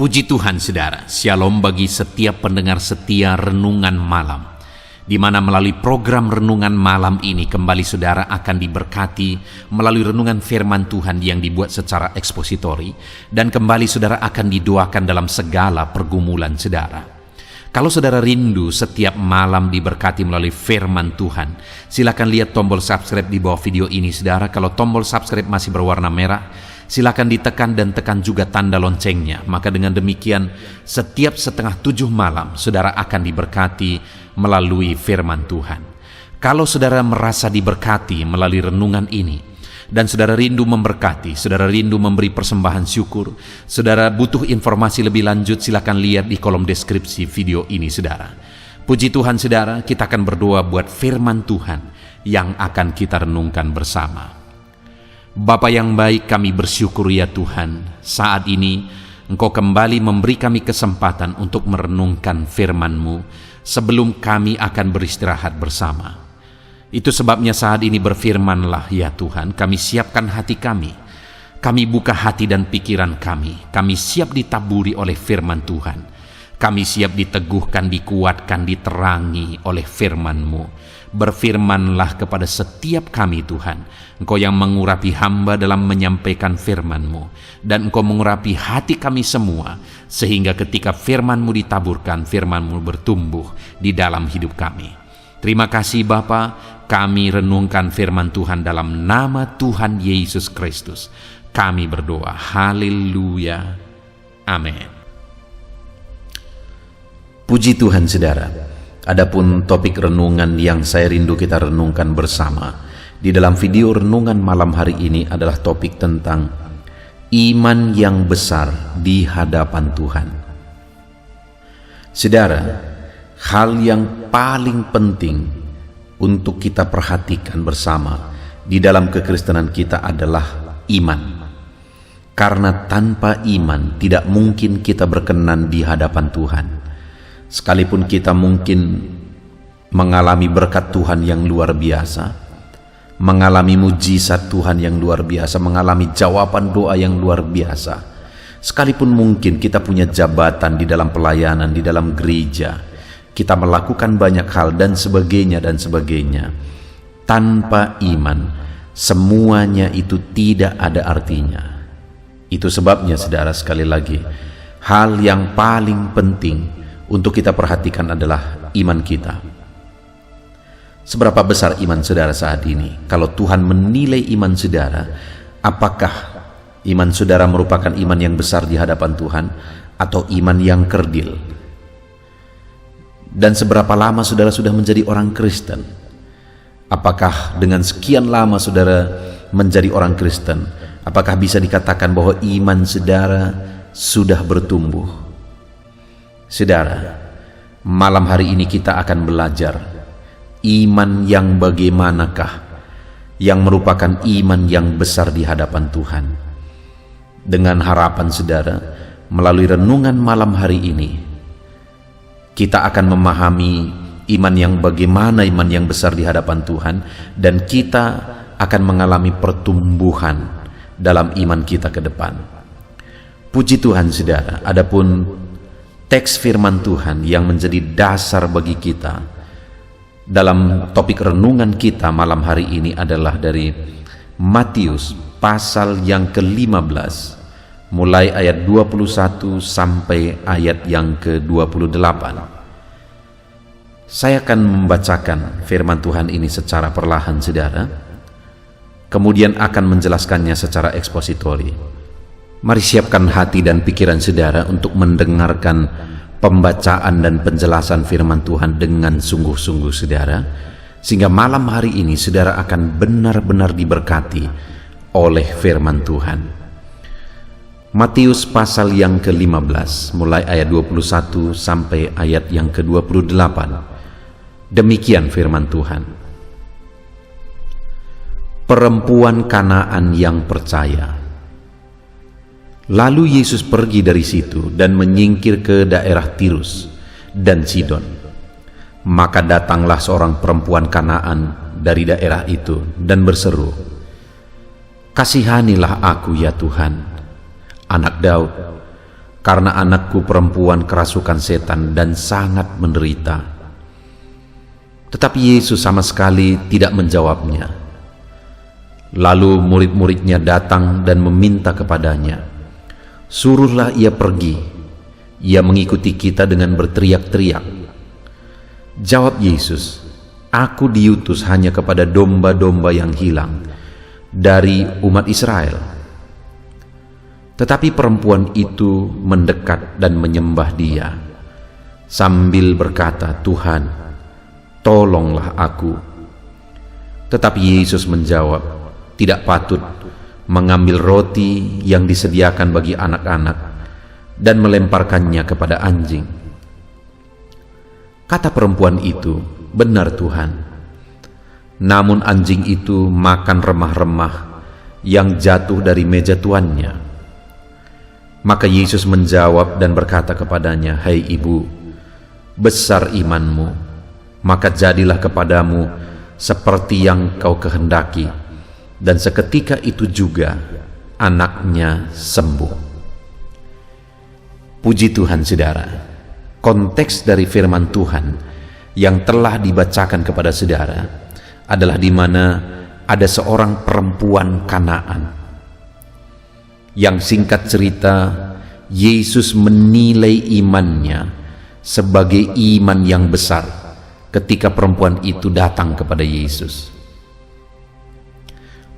Puji Tuhan saudara, shalom bagi setiap pendengar setia Renungan Malam, di mana melalui program Renungan Malam ini kembali saudara akan diberkati melalui renungan firman Tuhan yang dibuat secara ekspositori, dan kembali saudara akan didoakan dalam segala pergumulan saudara. Kalau saudara rindu setiap malam diberkati melalui firman Tuhan, silakan lihat tombol subscribe di bawah video ini saudara. Kalau tombol subscribe masih berwarna merah, silakan ditekan dan tekan juga tanda loncengnya. Maka dengan demikian setiap 6:30 malam saudara akan diberkati melalui firman Tuhan. Kalau saudara merasa diberkati melalui renungan ini, dan saudara rindu memberkati, saudara rindu memberi persembahan syukur, saudara butuh informasi lebih lanjut, silakan lihat di kolom deskripsi video ini saudara. Puji Tuhan saudara, kita akan berdoa buat firman Tuhan yang akan kita renungkan bersama. Bapa yang baik, kami bersyukur ya Tuhan, saat ini Engkau kembali memberi kami kesempatan untuk merenungkan firman-Mu sebelum kami akan beristirahat bersama. Itu sebabnya saat ini berfirmanlah ya Tuhan, kami siapkan hati kami buka hati dan pikiran kami siap ditaburi oleh firman Tuhan, kami siap diteguhkan, dikuatkan, diterangi oleh firman-Mu. Berfirmanlah kepada setiap kami Tuhan, Engkau yang mengurapi hamba dalam menyampaikan firman-Mu, dan Engkau mengurapi hati kami semua, sehingga ketika firman-Mu ditaburkan, firman-Mu bertumbuh di dalam hidup kami. Terima kasih Bapa, kami renungkan firman Tuhan dalam nama Tuhan Yesus Kristus. Kami berdoa, haleluya, amin. Puji Tuhan saudara, adapun topik renungan yang saya rindu kita renungkan bersama di dalam video renungan malam hari ini adalah topik tentang iman yang besar di hadapan Tuhan. Saudara, hal yang paling penting untuk kita perhatikan bersama di dalam kekristenan kita adalah iman. Karena tanpa iman tidak mungkin kita berkenan di hadapan Tuhan. Sekalipun kita mungkin mengalami berkat Tuhan yang luar biasa, mengalami mujizat Tuhan yang luar biasa, mengalami jawaban doa yang luar biasa, sekalipun mungkin kita punya jabatan di dalam pelayanan, di dalam gereja, kita melakukan banyak hal dan sebagainya, tanpa iman semuanya itu tidak ada artinya. Itu sebabnya saudara, sekali lagi, hal yang paling penting untuk kita perhatikan adalah iman kita. Seberapa besar iman saudara saat ini? Kalau Tuhan menilai iman saudara, apakah iman saudara merupakan iman yang besar di hadapan Tuhan atau iman yang kerdil? Dan seberapa lama saudara sudah menjadi orang Kristen? Apakah dengan sekian lama saudara menjadi orang Kristen, apakah bisa dikatakan bahwa iman saudara sudah bertumbuh? Saudara, malam hari ini kita akan belajar iman yang bagaimanakah yang merupakan iman yang besar di hadapan Tuhan. Dengan harapan saudara, melalui renungan malam hari ini, kita akan memahami iman yang bagaimana, iman yang besar di hadapan Tuhan, dan kita akan mengalami pertumbuhan dalam iman kita ke depan. Puji Tuhan saudara, adapun teks firman Tuhan yang menjadi dasar bagi kita dalam topik renungan kita malam hari ini adalah dari Matius pasal yang ke-15, mulai ayat 21 sampai ayat yang ke-28. Saya akan membacakan firman Tuhan ini secara perlahan saudara, kemudian akan menjelaskannya secara ekspositori. Mari siapkan hati dan pikiran saudara untuk mendengarkan pembacaan dan penjelasan firman Tuhan dengan sungguh-sungguh saudara, sehingga malam hari ini saudara akan benar-benar diberkati oleh firman Tuhan. Matius pasal yang ke-15 mulai ayat 21 sampai ayat yang ke-28. Demikian firman Tuhan. Perempuan Kanaan yang percaya. Lalu Yesus pergi dari situ dan menyingkir ke daerah Tirus dan Sidon. Maka datanglah seorang perempuan Kanaan dari daerah itu dan berseru, "Kasihanilah aku ya Tuhan, anak Daud. karena anakku perempuan kerasukan setan dan sangat menderita." Tetapi Yesus sama sekali tidak menjawabnya. Lalu murid-muridnya datang dan meminta kepadanya, "Suruhlah ia pergi, ia mengikuti kita dengan berteriak-teriak." Jawab Yesus, "Aku diutus hanya kepada domba-domba yang hilang dari umat Israel." Tetapi perempuan itu mendekat dan menyembah Dia sambil berkata, "Tuhan, tolonglah aku." Tetapi Yesus menjawab, "Tidak patut mengambil roti yang disediakan bagi anak-anak dan melemparkannya kepada anjing." Kata perempuan itu, "Benar Tuhan." Namun anjing itu makan remah-remah yang jatuh dari meja tuannya. Maka Yesus menjawab dan berkata kepadanya, "Hai ibu, besar imanmu, maka jadilah kepadamu seperti yang kau kehendaki." Dan seketika itu juga anaknya sembuh. Puji Tuhan saudara, konteks dari firman Tuhan yang telah dibacakan kepada saudara adalah di mana ada seorang perempuan Kanaan yang singkat cerita Yesus menilai imannya sebagai iman yang besar ketika perempuan itu datang kepada Yesus.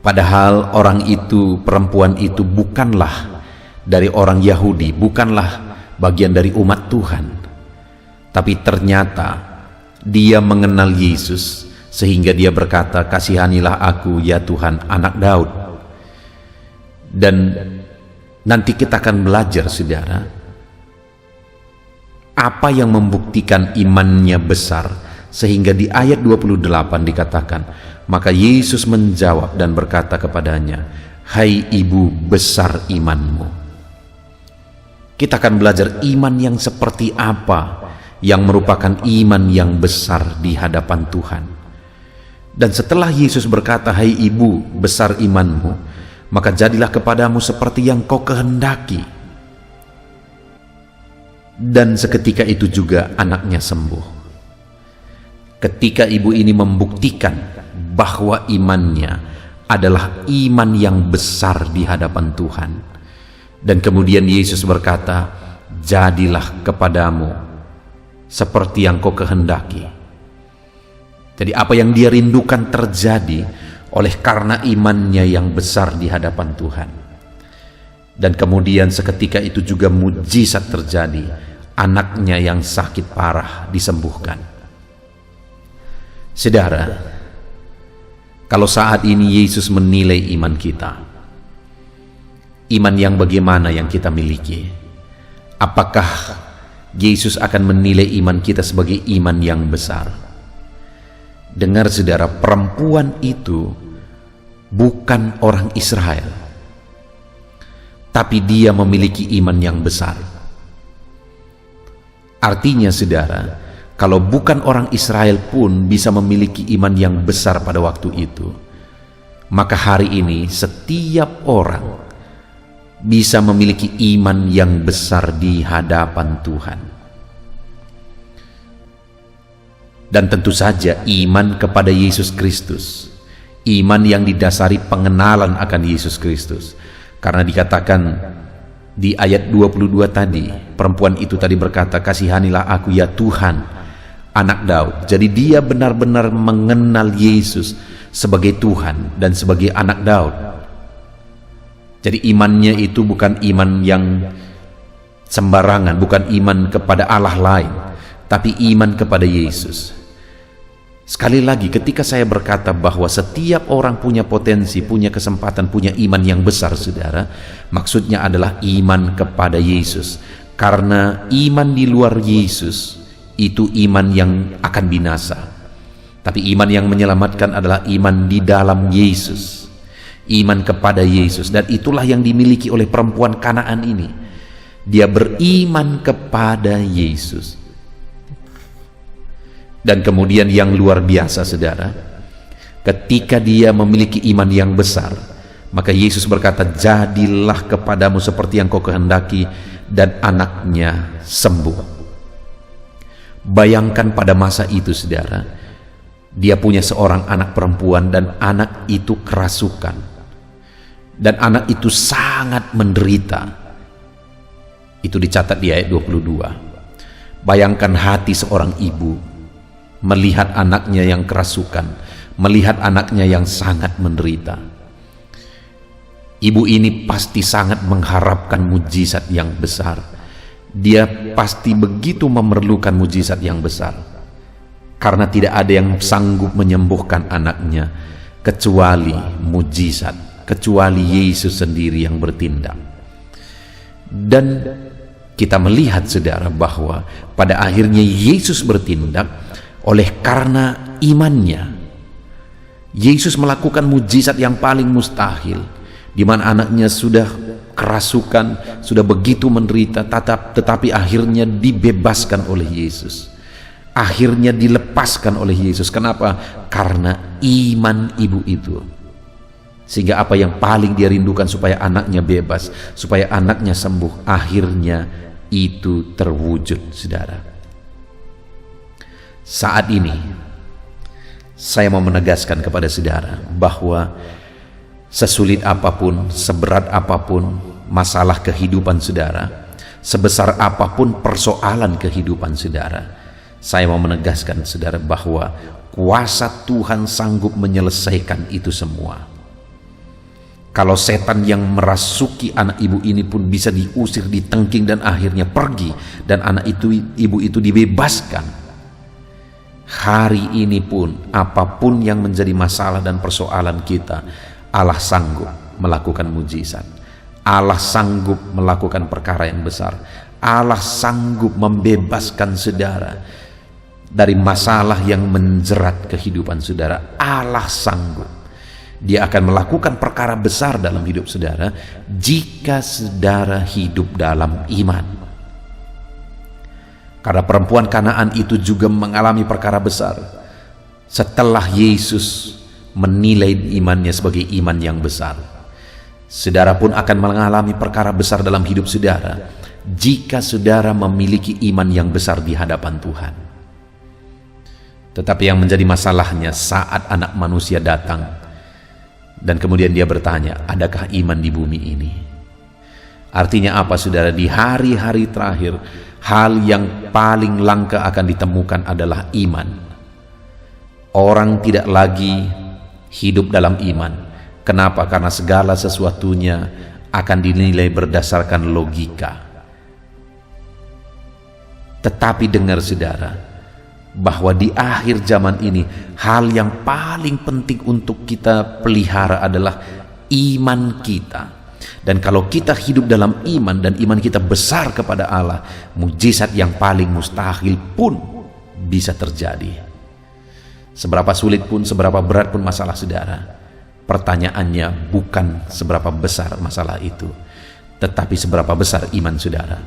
Padahal orang itu, perempuan itu bukanlah dari orang Yahudi, bukanlah bagian dari umat Tuhan. Tapi ternyata dia mengenal Yesus sehingga dia berkata, "Kasihanilah aku ya Tuhan, anak Daud." Dan nanti kita akan belajar saudara, apa yang membuktikan imannya besar, sehingga di ayat 28 dikatakan, maka Yesus menjawab dan berkata kepadanya, "Hai ibu, besar imanmu." Kita akan belajar iman yang seperti apa yang merupakan iman yang besar di hadapan Tuhan. Dan setelah Yesus berkata, "Hai ibu, besar imanmu, maka jadilah kepadamu seperti yang kau kehendaki." Dan seketika itu juga anaknya sembuh. Ketika ibu ini membuktikan bahwa imannya adalah iman yang besar di hadapan Tuhan. Dan kemudian Yesus berkata, "Jadilah kepadamu seperti yang kau kehendaki." Jadi apa yang dia rindukan terjadi oleh karena imannya yang besar di hadapan Tuhan. Dan kemudian seketika itu juga mujizat terjadi, anaknya yang sakit parah disembuhkan. Saudara, kalau saat ini Yesus menilai iman kita, iman yang bagaimana yang kita miliki? Apakah Yesus akan menilai iman kita sebagai iman yang besar? Dengar saudara, perempuan itu bukan orang Israel, tapi dia memiliki iman yang besar. Artinya saudara, kalau bukan orang Israel pun bisa memiliki iman yang besar pada waktu itu, maka hari ini setiap orang bisa memiliki iman yang besar di hadapan Tuhan. Dan tentu saja iman kepada Yesus Kristus, iman yang didasari pengenalan akan Yesus Kristus. Karena dikatakan di ayat 22 tadi, perempuan itu tadi berkata, "Kasihanilah aku ya Tuhan, anak Daud." Jadi dia benar-benar mengenal Yesus sebagai Tuhan dan sebagai anak Daud. Jadi imannya itu bukan iman yang sembarangan, bukan iman kepada Allah lain, tapi iman kepada Yesus. Sekali lagi, ketika saya berkata bahwa setiap orang punya potensi, punya kesempatan, punya iman yang besar, saudara, maksudnya adalah iman kepada Yesus. Karena iman di luar Yesus itu iman yang akan binasa. Tapi iman yang menyelamatkan adalah iman di dalam Yesus, iman kepada Yesus. Dan itulah yang dimiliki oleh perempuan Kanaan ini. Dia beriman kepada Yesus. Dan kemudian yang luar biasa saudara, ketika dia memiliki iman yang besar, maka Yesus berkata, "Jadilah kepadamu seperti yang kau kehendaki." dan anaknya sembuh. Bayangkan pada masa itu, saudara, dia punya seorang anak perempuan dan anak itu kerasukan, dan anak itu sangat menderita. Itu dicatat di ayat 22. Bayangkan hati seorang ibu melihat anaknya yang kerasukan, melihat anaknya yang sangat menderita. Ibu ini pasti sangat mengharapkan mujizat yang besar. Dia pasti begitu memerlukan mujizat yang besar, karena tidak ada yang sanggup menyembuhkan anaknya kecuali mujizat, kecuali Yesus sendiri yang bertindak. Dan kita melihat, saudara, bahwa pada akhirnya Yesus bertindak oleh karena imannya. Yesus melakukan mujizat yang paling mustahil, di mana anaknya sudah kerasukan, sudah begitu menderita, tetapi akhirnya dibebaskan oleh Yesus. Akhirnya dilepaskan oleh Yesus. Kenapa? Karena iman ibu itu. Sehingga apa yang paling dia rindukan, supaya anaknya bebas, supaya anaknya sembuh, akhirnya itu terwujud, saudara. Saat ini saya mau menegaskan kepada saudara bahwa sesulit apapun, seberat apapun masalah kehidupan saudara, sebesar apapun persoalan kehidupan saudara, saya mau menegaskan, saudara, bahwa kuasa Tuhan sanggup menyelesaikan itu semua. Kalau setan yang merasuki anak ibu ini pun bisa diusir, ditengking, dan akhirnya pergi, dan anak ibu itu dibebaskan, hari ini pun apapun yang menjadi masalah dan persoalan kita, Allah sanggup melakukan mujizat. Allah sanggup melakukan perkara yang besar. Allah sanggup membebaskan saudara dari masalah yang menjerat kehidupan saudara. Allah sanggup. Dia akan melakukan perkara besar dalam hidup saudara jika saudara hidup dalam iman. Karena perempuan Kanaan itu juga mengalami perkara besar setelah Yesus menilai imannya sebagai iman yang besar. Saudara pun akan mengalami perkara besar dalam hidup saudara jika saudara memiliki iman yang besar di hadapan Tuhan. Tetapi yang menjadi masalahnya saat anak manusia datang dan kemudian dia bertanya, adakah iman di bumi ini? Artinya apa, saudara? Di hari-hari terakhir, hal yang paling langka akan ditemukan adalah iman. Orang tidak lagi hidup dalam iman. Kenapa? Karena segala sesuatunya akan dinilai berdasarkan logika. Tetapi dengar, saudara, bahwa di akhir zaman ini hal yang paling penting untuk kita pelihara adalah iman kita. Dan kalau kita hidup dalam iman dan iman kita besar kepada Allah, mujizat yang paling mustahil pun bisa terjadi. Seberapa sulit pun, seberapa berat pun masalah saudara, pertanyaannya bukan seberapa besar masalah itu, tetapi seberapa besar iman saudara.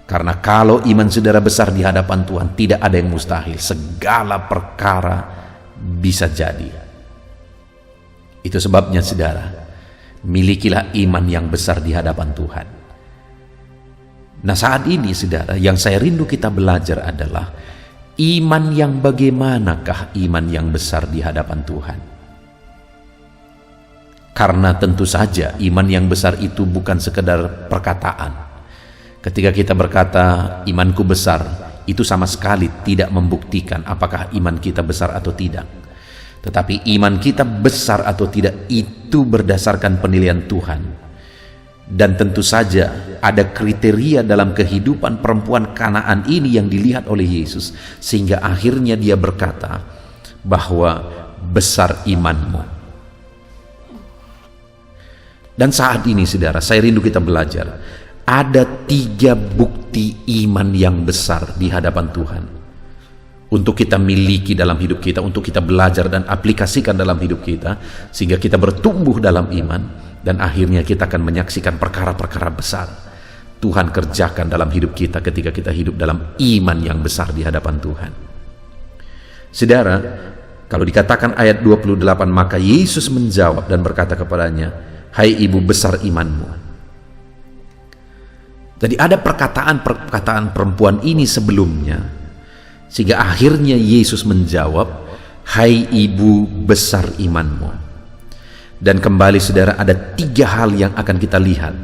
Karena kalau iman saudara besar di hadapan Tuhan, tidak ada yang mustahil. Segala perkara bisa jadi. Itu sebabnya, saudara, milikilah iman yang besar di hadapan Tuhan. Nah, saat ini, saudara, yang saya rindu kita belajar adalah iman yang bagaimanakah iman yang besar di hadapan Tuhan. Karena tentu saja iman yang besar itu bukan sekedar perkataan. Ketika kita berkata imanku besar, itu sama sekali tidak membuktikan apakah iman kita besar atau tidak. Tetapi iman kita besar atau tidak itu berdasarkan penilaian Tuhan. Dan tentu saja ada kriteria dalam kehidupan perempuan Kanaan ini yang dilihat oleh Yesus, sehingga akhirnya dia berkata bahwa besar imanmu. Dan saat ini, saudara, saya rindu kita belajar. Ada 3 bukti iman yang besar di hadapan Tuhan untuk kita miliki dalam hidup kita, untuk kita belajar dan aplikasikan dalam hidup kita, sehingga kita bertumbuh dalam iman dan akhirnya kita akan menyaksikan perkara-perkara besar Tuhan kerjakan dalam hidup kita ketika kita hidup dalam iman yang besar di hadapan Tuhan. Saudara, kalau dikatakan ayat 28, maka Yesus menjawab dan berkata kepadanya, "Hai ibu, besar imanmu." Jadi ada perkataan perempuan ini sebelumnya, sehingga akhirnya Yesus menjawab, "Hai ibu, besar imanmu." Dan kembali saudara, ada 3 hal yang akan kita lihat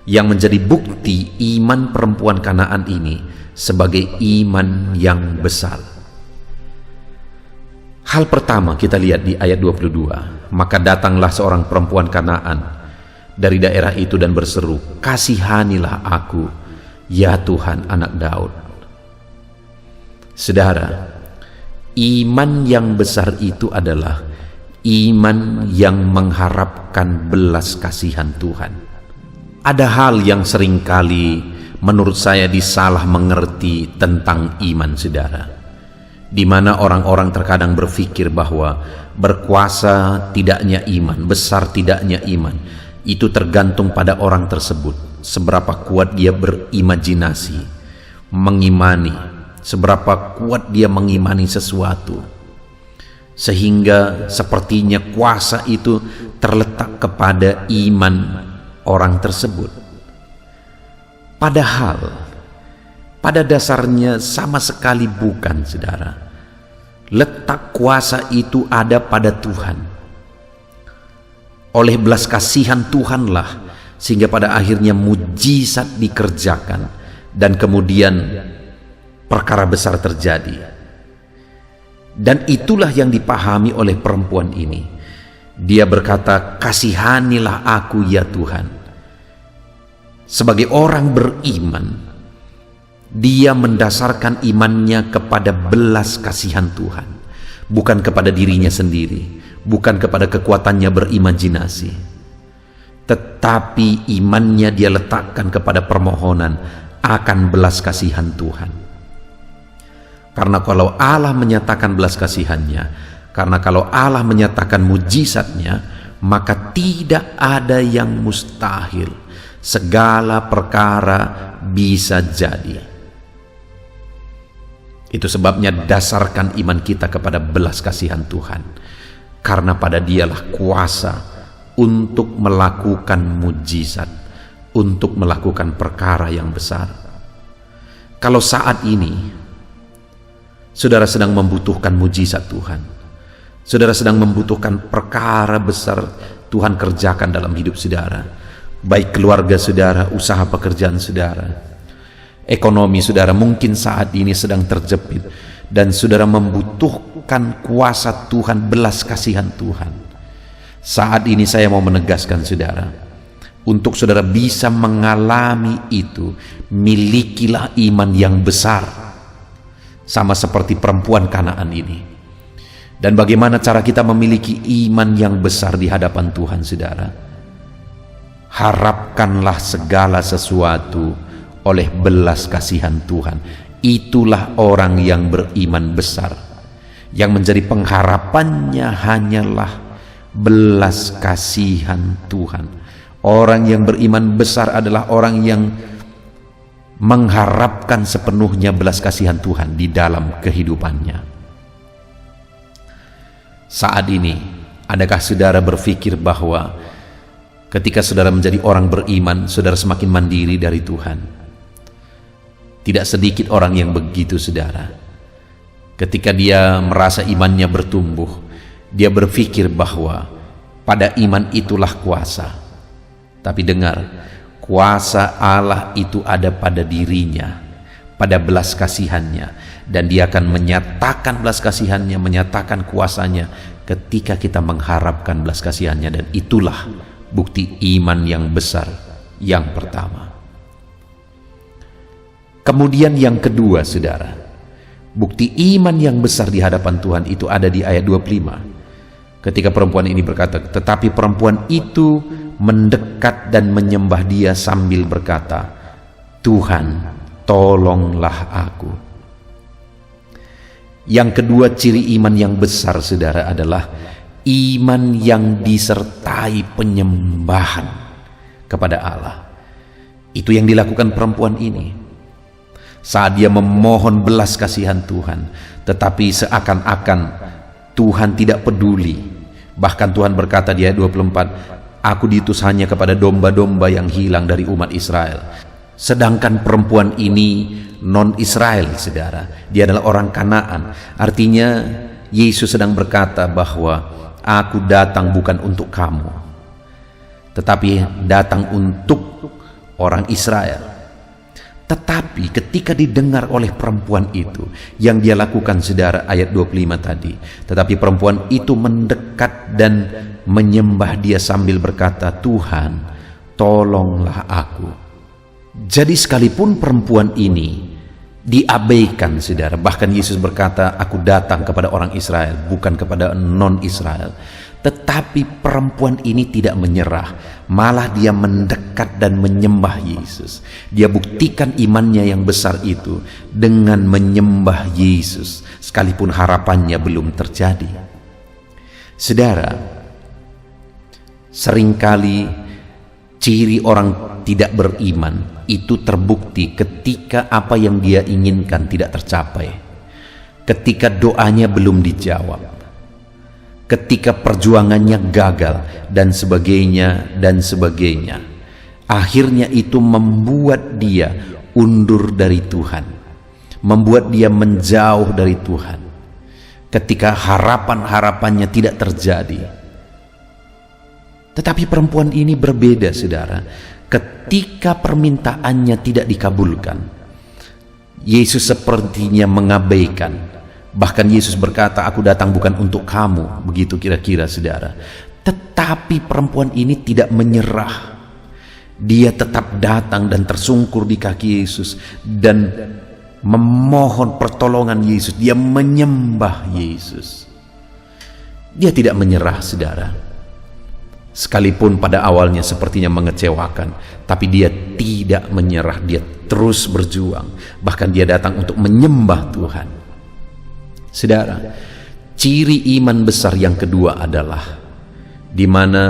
yang menjadi bukti iman perempuan Kanaan ini sebagai iman yang besar. Hal pertama kita lihat di ayat 22. Maka datanglah seorang perempuan Kanaan dari daerah itu dan berseru, "Kasihanilah aku, ya Tuhan, anak Daud." Saudara, iman yang besar itu adalah iman yang mengharapkan belas kasihan Tuhan. Ada hal yang seringkali menurut saya disalah mengerti tentang iman saudara, di mana orang-orang terkadang berpikir bahwa berkuasa tidaknya iman, besar tidaknya iman, itu tergantung pada orang tersebut, seberapa kuat dia berimajinasi, mengimani, seberapa kuat dia mengimani sesuatu, sehingga sepertinya kuasa itu terletak kepada iman orang tersebut. Padahal pada dasarnya sama sekali bukan, saudara. Letak kuasa itu ada pada Tuhan. Oleh belas kasihan Tuhanlah sehingga pada akhirnya mujizat dikerjakan dan kemudian perkara besar terjadi. Dan itulah yang dipahami oleh perempuan ini. Dia berkata, "Kasihanilah aku ya Tuhan." Sebagai orang beriman, dia mendasarkan imannya kepada belas kasihan Tuhan, bukan kepada dirinya sendiri, bukan kepada kekuatannya berimajinasi, tetapi imannya dia letakkan kepada permohonan akan belas kasihan Tuhan. Karena kalau Allah menyatakan belas kasihannya, karena kalau Allah menyatakan mujizatnya, maka tidak ada yang mustahil. Segala perkara bisa jadi. Itu sebabnya dasarkan iman kita kepada belas kasihan Tuhan, karena pada dialah kuasa untuk melakukan mujizat, untuk melakukan perkara yang besar. Kalau saat ini saudara sedang membutuhkan mujizat Tuhan, saudara sedang membutuhkan perkara besar Tuhan kerjakan dalam hidup saudara, baik keluarga saudara, usaha pekerjaan saudara, ekonomi saudara mungkin saat ini sedang terjepit dan saudara membutuhkan kuasa Tuhan, belas kasihan Tuhan. Saat ini saya mau menegaskan saudara, untuk saudara bisa mengalami itu, milikilah iman yang besar, sama seperti perempuan Kanaan ini. Dan bagaimana cara kita memiliki iman yang besar di hadapan Tuhan saudara? Harapkanlah segala sesuatu oleh belas kasihan Tuhan. Itulah orang yang beriman besar, yang menjadi pengharapannya hanyalah belas kasihan Tuhan. Orang yang beriman besar adalah orang yang mengharapkan sepenuhnya belas kasihan Tuhan di dalam kehidupannya. Saat ini, adakah saudara berpikir bahwa ketika saudara menjadi orang beriman, saudara semakin mandiri dari Tuhan? Tidak sedikit orang yang begitu saudara. Ketika dia merasa imannya bertumbuh, dia berpikir bahwa pada iman itulah kuasa. Tapi dengar, kuasa Allah itu ada pada dirinya, pada belas kasihannya, dan dia akan menyatakan belas kasihannya, menyatakan kuasanya ketika kita mengharapkan belas kasihannya. Dan itulah bukti iman yang besar yang pertama. Kemudian yang kedua saudara, bukti iman yang besar di hadapan Tuhan itu ada di ayat 25. Ketika perempuan ini berkata, tetapi perempuan itu mendekat dan menyembah dia sambil berkata, "Tuhan, tolonglah aku." Yang kedua ciri iman yang besar saudara adalah iman yang disertai penyembahan kepada Allah. Itu yang dilakukan perempuan ini saat dia memohon belas kasihan Tuhan, tetapi seakan-akan Tuhan tidak peduli. Bahkan Tuhan berkata di ayat 24, "Aku diutus hanya kepada domba-domba yang hilang dari umat Israel." Sedangkan perempuan ini non-Israel, saudara. Dia adalah orang Kanaan. Artinya Yesus sedang berkata bahwa aku datang bukan untuk kamu, tetapi datang untuk orang Israel. Tetapi ketika didengar oleh perempuan itu, yang dia lakukan, saudara, ayat 25 tadi. Tetapi perempuan itu mendekat dan menyembah dia sambil berkata, Tuhan, tolonglah aku. Jadi sekalipun perempuan ini diabaikan, saudara, bahkan Yesus berkata, aku datang kepada orang Israel, bukan kepada non-Israel. Tetapi perempuan ini tidak menyerah, malah dia mendekat dan menyembah Yesus. Dia buktikan imannya yang besar itu dengan menyembah Yesus, sekalipun harapannya belum terjadi. Saudara, seringkali ciri orang tidak beriman itu terbukti ketika apa yang dia inginkan tidak tercapai, ketika doanya belum dijawab, ketika perjuangannya gagal, dan sebagainya dan sebagainya. Akhirnya itu membuat dia undur dari Tuhan, membuat dia menjauh dari Tuhan ketika harapan-harapannya tidak terjadi. Tetapi perempuan ini berbeda, saudara. Ketika permintaannya tidak dikabulkan, Yesus sepertinya mengabaikan. Bahkan Yesus berkata, aku datang bukan untuk kamu, begitu kira-kira, saudara. Tetapi perempuan ini tidak menyerah. Dia tetap datang dan tersungkur di kaki Yesus dan memohon pertolongan Yesus. Dia menyembah Yesus. Dia tidak menyerah, saudara. Sekalipun pada awalnya sepertinya mengecewakan, tapi dia tidak menyerah. Dia terus berjuang. Bahkan dia datang untuk menyembah Tuhan. Saudara, ciri iman besar yang kedua adalah di mana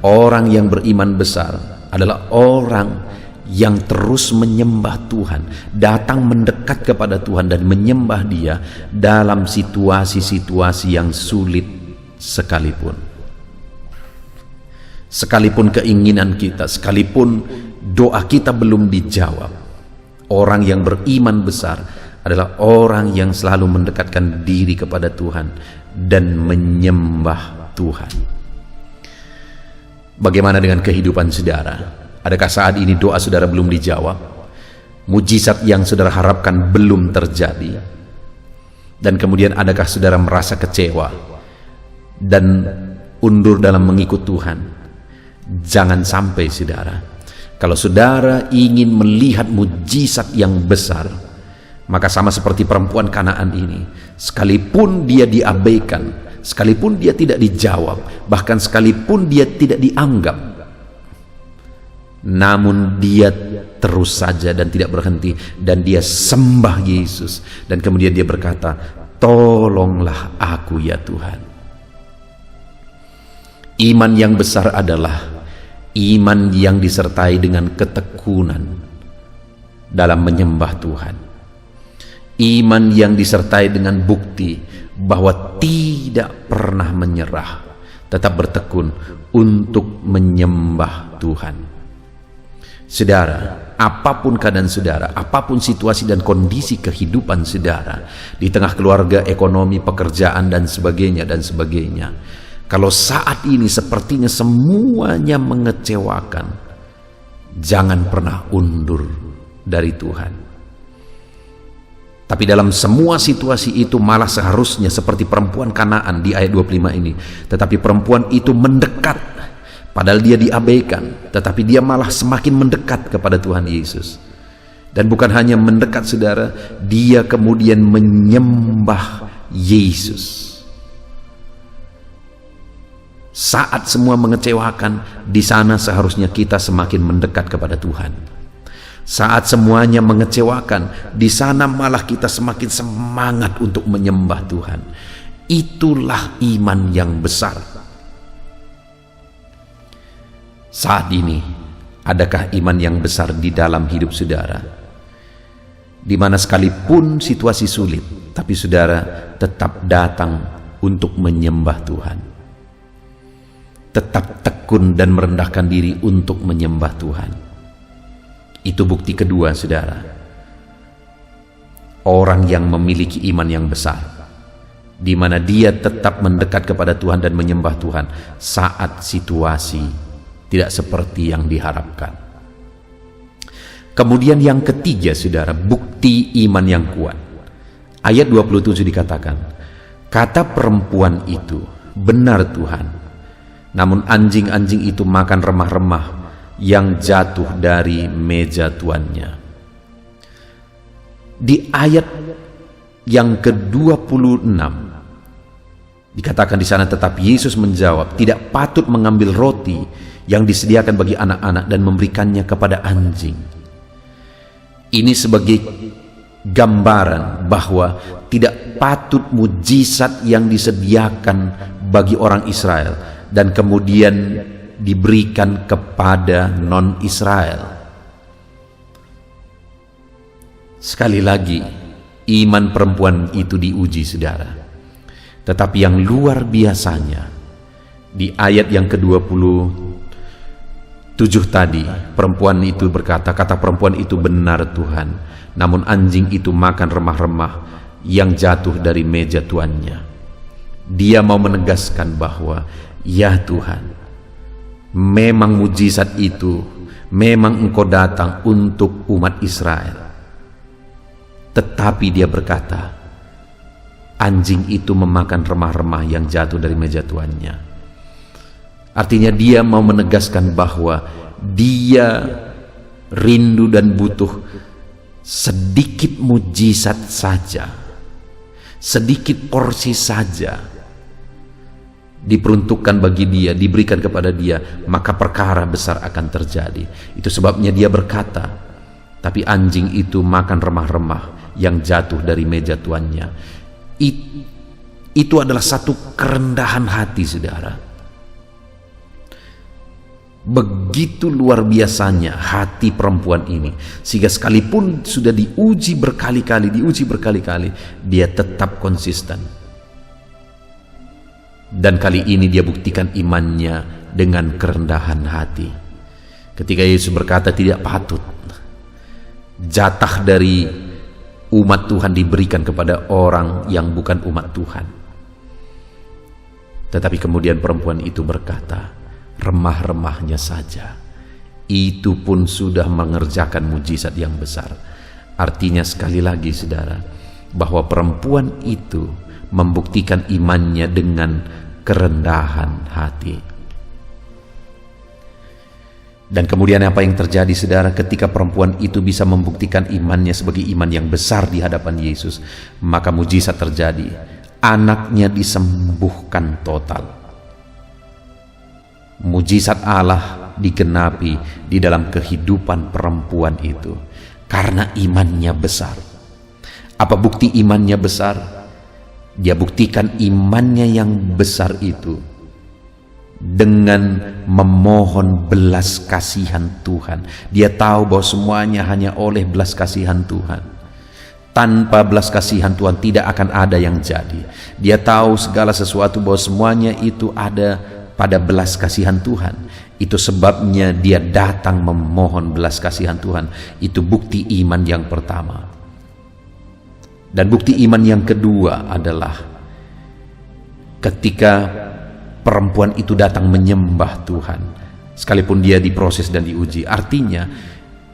orang yang beriman besar adalah orang yang terus menyembah Tuhan, datang mendekat kepada Tuhan dan menyembah Dia dalam situasi-situasi yang sulit sekalipun. Sekalipun keinginan kita, sekalipun doa kita belum dijawab, orang yang beriman besar adalah orang yang selalu mendekatkan diri kepada Tuhan dan menyembah Tuhan. Bagaimana dengan kehidupan saudara? Adakah saat ini doa saudara belum dijawab? Mujizat yang saudara harapkan belum terjadi? Dan kemudian adakah saudara merasa kecewa dan undur dalam mengikut Tuhan? Jangan sampai, saudara. Kalau saudara ingin melihat mujizat yang besar, maka sama seperti perempuan Kanaan ini, sekalipun dia diabaikan, sekalipun dia tidak dijawab, bahkan sekalipun dia tidak dianggap, namun dia terus saja dan tidak berhenti, dan dia sembah Yesus, dan kemudian dia berkata, tolonglah aku ya Tuhan. Iman yang besar adalah iman yang disertai dengan ketekunan dalam menyembah Tuhan. Iman yang disertai dengan bukti bahwa tidak pernah menyerah, tetap bertekun untuk menyembah Tuhan. Saudara, apapun keadaan saudara, apapun situasi dan kondisi kehidupan saudara, di tengah keluarga, ekonomi, pekerjaan, dan sebagainya, kalau saat ini sepertinya semuanya mengecewakan, jangan pernah undur dari Tuhan. Tapi dalam semua situasi itu malah seharusnya seperti perempuan Kanaan di ayat 25 ini. Tetapi perempuan itu mendekat, padahal dia diabaikan, tetapi dia malah semakin mendekat kepada Tuhan Yesus. Dan bukan hanya mendekat, saudara, dia kemudian menyembah Yesus. Saat semua mengecewakan, di sana seharusnya kita semakin mendekat kepada Tuhan. Saat semuanya mengecewakan, di sana malah kita semakin semangat untuk menyembah Tuhan. Itulah iman yang besar. Saat ini, adakah iman yang besar di dalam hidup saudara? Di mana sekalipun situasi sulit, tapi saudara tetap datang untuk menyembah Tuhan. Tetap tekun dan merendahkan diri untuk menyembah Tuhan. Itu bukti kedua, saudara. Orang yang memiliki iman yang besar, di mana dia tetap mendekat kepada Tuhan dan menyembah Tuhan saat situasi tidak seperti yang diharapkan. Kemudian yang ketiga, saudara, bukti iman yang kuat. Ayat 27 dikatakan, kata perempuan itu, benar Tuhan, namun anjing-anjing itu makan remah-remah yang jatuh dari meja tuannya. Di ayat yang ke-26 dikatakan di sana, tetapi Yesus menjawab, tidak patut mengambil roti yang disediakan bagi anak-anak dan memberikannya kepada anjing. Ini sebagai gambaran bahwa tidak patut mujizat yang disediakan bagi orang Israel dan kemudian diberikan kepada non-Israel. Sekali lagi, iman perempuan itu diuji, saudara. Tetapi yang luar biasanya, di ayat yang ke-27 tadi, perempuan itu berkata, kata perempuan itu, benar Tuhan, namun anjing itu makan remah-remah yang jatuh dari meja tuannya. Dia mau menegaskan bahwa, ya Tuhan, memang mujizat itu, memang Engkau datang untuk umat Israel. Tetapi dia berkata, anjing itu memakan remah-remah yang jatuh dari meja tuannya. Artinya dia mau menegaskan bahwa dia rindu dan butuh sedikit mujizat saja, sedikit porsi saja diperuntukkan bagi dia, diberikan kepada dia, maka perkara besar akan terjadi. Itu sebabnya dia berkata, tapi anjing itu makan remah-remah yang jatuh dari meja tuannya. Itu adalah satu kerendahan hati, saudara. Begitu luar biasanya hati perempuan ini, sehingga sekalipun sudah diuji berkali-kali, dia tetap konsisten. Dan kali ini dia buktikan imannya dengan kerendahan hati. Ketika Yesus berkata tidak patut jatah dari umat Tuhan diberikan kepada orang yang bukan umat Tuhan. Tetapi kemudian perempuan itu berkata, remah-remahnya saja, itu pun sudah mengerjakan mujizat yang besar. Artinya sekali lagi, saudara, bahwa perempuan itu membuktikan imannya dengan kerendahan hati. Dan kemudian apa yang terjadi, saudara, ketika perempuan itu bisa membuktikan imannya sebagai iman yang besar di hadapan Yesus, maka mujizat terjadi. Anaknya disembuhkan total. Mujizat Allah digenapi di dalam kehidupan perempuan itu karena imannya besar. Apa bukti imannya besar? Dia buktikan imannya yang besar itu dengan memohon belas kasihan Tuhan. Dia tahu bahwa semuanya hanya oleh belas kasihan Tuhan. Tanpa belas kasihan Tuhan tidak akan ada yang jadi. Dia tahu segala sesuatu bahwa semuanya itu ada pada belas kasihan Tuhan. Itu sebabnya dia datang memohon belas kasihan Tuhan. Itu bukti iman yang pertama. Dan bukti iman yang kedua adalah ketika perempuan itu datang menyembah Tuhan, sekalipun dia diproses dan diuji. Artinya,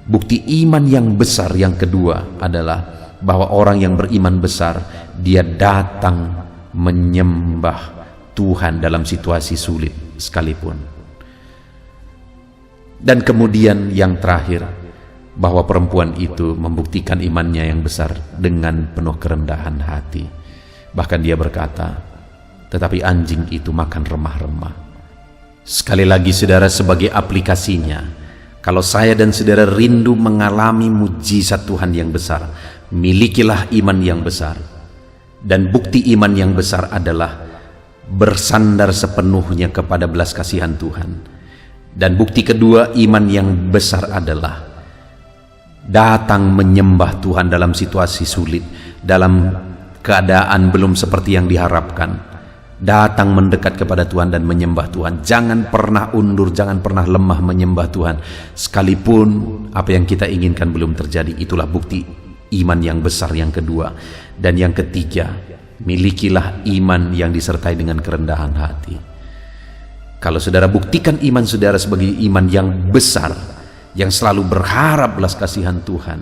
bukti iman yang besar yang kedua adalah bahwa orang yang beriman besar, dia datang menyembah Tuhan dalam situasi sulit sekalipun. Dan kemudian yang terakhir, bahwa perempuan itu membuktikan imannya yang besar dengan penuh kerendahan hati. Bahkan dia berkata, tetapi anjing itu makan remah-remah. Sekali lagi, saudara, sebagai aplikasinya, kalau saya dan saudara rindu mengalami mujizat Tuhan yang besar, milikilah iman yang besar. Dan bukti iman yang besar adalah bersandar sepenuhnya kepada belas kasihan Tuhan. Dan bukti kedua iman yang besar adalah datang menyembah Tuhan dalam situasi sulit, dalam keadaan belum seperti yang diharapkan. Datang mendekat kepada Tuhan dan menyembah Tuhan. Jangan pernah undur, jangan pernah lemah menyembah Tuhan. Sekalipun apa yang kita inginkan belum terjadi, itulah bukti iman yang besar yang kedua. Dan yang ketiga, milikilah iman yang disertai dengan kerendahan hati. Kalau saudara buktikan iman saudara sebagai iman yang besar, yang selalu berharap belas kasihan Tuhan,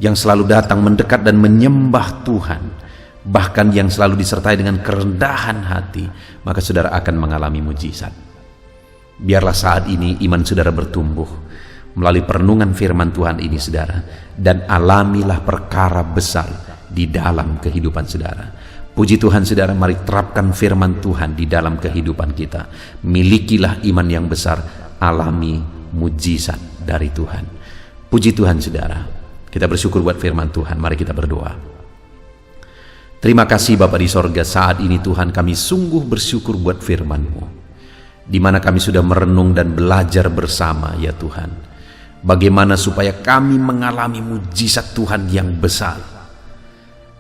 yang selalu datang mendekat dan menyembah Tuhan, bahkan yang selalu disertai dengan kerendahan hati, maka saudara akan mengalami mujizat. Biarlah saat ini iman saudara bertumbuh melalui perenungan firman Tuhan ini saudara, dan alamilah perkara besar di dalam kehidupan saudara. Puji Tuhan saudara, mari terapkan firman Tuhan di dalam kehidupan kita. Milikilah iman yang besar, alami mujizat dari Tuhan. Puji Tuhan saudara, kita bersyukur buat firman Tuhan. Mari kita berdoa. Terima kasih Bapa di sorga, saat ini Tuhan kami sungguh bersyukur buat firman-Mu, di mana kami sudah merenung dan belajar bersama ya Tuhan, bagaimana supaya kami mengalami mujizat Tuhan yang besar.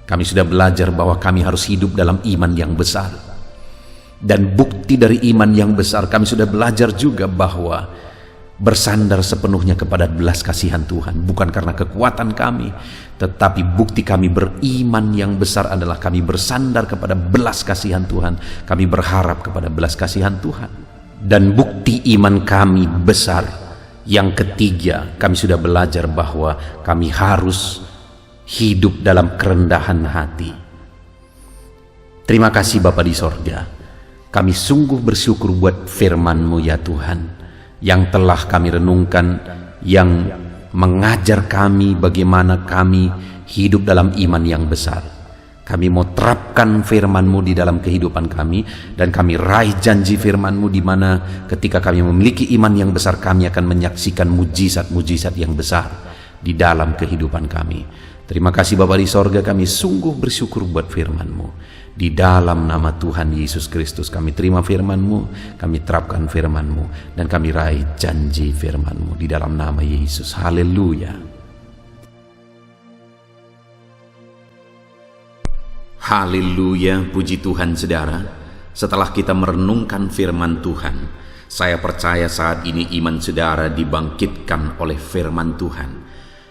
Kami sudah belajar bahwa kami harus hidup dalam iman yang besar, dan bukti dari iman yang besar kami sudah belajar juga bahwa bersandar sepenuhnya kepada belas kasihan Tuhan, bukan karena kekuatan kami, tetapi bukti kami beriman yang besar adalah kami bersandar kepada belas kasihan Tuhan. Kami berharap kepada belas kasihan Tuhan. Dan bukti iman kami besar yang ketiga, kami sudah belajar bahwa kami harus hidup dalam kerendahan hati. Terima kasih Bapa di sorga, kami sungguh bersyukur buat firman-Mu ya Tuhan, yang telah kami renungkan, yang mengajar kami bagaimana kami hidup dalam iman yang besar. Kami mau terapkan firman-Mu di dalam kehidupan kami, dan kami raih janji firman-Mu di mana ketika kami memiliki iman yang besar, kami akan menyaksikan mujizat-mujizat yang besar di dalam kehidupan kami. Terima kasih Bapa di sorga, kami sungguh bersyukur buat firman-Mu. Di dalam nama Tuhan Yesus Kristus kami terima firman-Mu, kami terapkan firman-Mu, dan kami raih janji firman-Mu di dalam nama Yesus. Haleluya. Haleluya, puji Tuhan saudara. Setelah kita merenungkan firman Tuhan, saya percaya saat ini iman saudara dibangkitkan oleh firman Tuhan.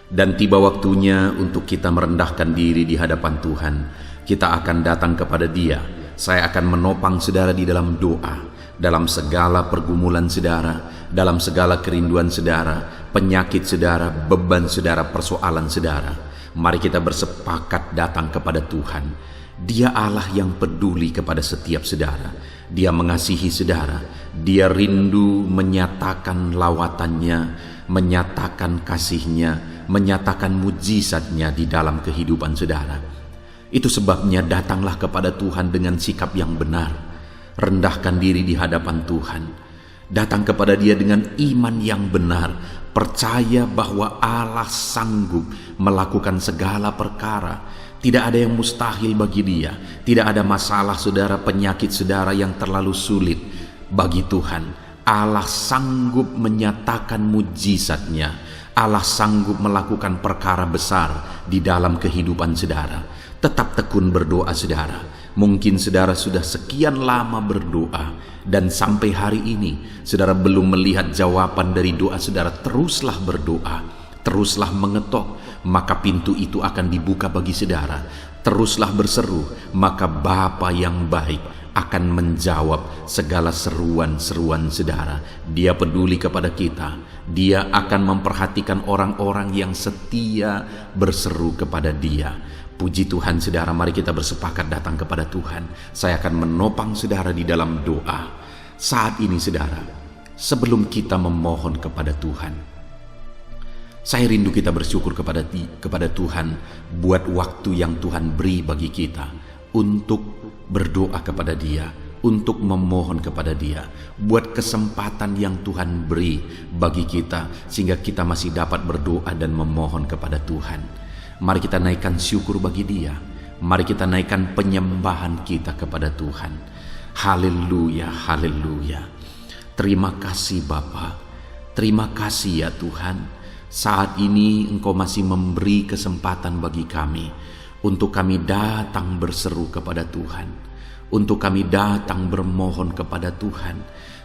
Dan tiba waktunya untuk kita merendahkan diri di hadapan Tuhan. Kita akan datang kepada Dia. Saya akan menopang saudara di dalam doa, dalam segala pergumulan saudara, dalam segala kerinduan saudara, penyakit saudara, beban saudara, persoalan saudara. Mari kita bersepakat datang kepada Tuhan. Dia Allah yang peduli kepada setiap saudara. Dia mengasihi saudara. Dia rindu menyatakan lawatannya, menyatakan kasihnya, menyatakan mujizatnya di dalam kehidupan saudara. Itu sebabnya datanglah kepada Tuhan dengan sikap yang benar. Rendahkan diri di hadapan Tuhan. Datang kepada Dia dengan iman yang benar. Percaya bahwa Allah sanggup melakukan segala perkara. Tidak ada yang mustahil bagi Dia. Tidak ada masalah saudara, penyakit saudara yang terlalu sulit bagi Tuhan. Allah sanggup menyatakan mujizatnya. Allah sanggup melakukan perkara besar di dalam kehidupan saudara. Tetap tekun berdoa saudara. Mungkin saudara sudah sekian lama berdoa, dan sampai hari ini saudara belum melihat jawaban dari doa saudara. Teruslah berdoa, teruslah mengetok, maka pintu itu akan dibuka bagi saudara. Teruslah berseru, maka Bapa yang baik akan menjawab segala seruan-seruan saudara. Dia peduli kepada kita. Dia akan memperhatikan orang-orang yang setia berseru kepada Dia. Puji Tuhan saudara, mari kita bersepakat datang kepada Tuhan. Saya akan menopang saudara di dalam doa. Saat ini saudara, sebelum kita memohon kepada Tuhan, saya rindu kita bersyukur kepada Tuhan buat waktu yang Tuhan beri bagi kita untuk berdoa kepada Dia, untuk memohon kepada Dia, buat kesempatan yang Tuhan beri bagi kita sehingga kita masih dapat berdoa dan memohon kepada Tuhan. Mari kita naikkan syukur bagi Dia. Mari kita naikkan penyembahan kita kepada Tuhan. Haleluya, haleluya. Terima kasih Bapa. Terima kasih ya Tuhan. Saat ini Engkau masih memberi kesempatan bagi kami untuk kami datang berseru kepada Tuhan, untuk kami datang bermohon kepada Tuhan.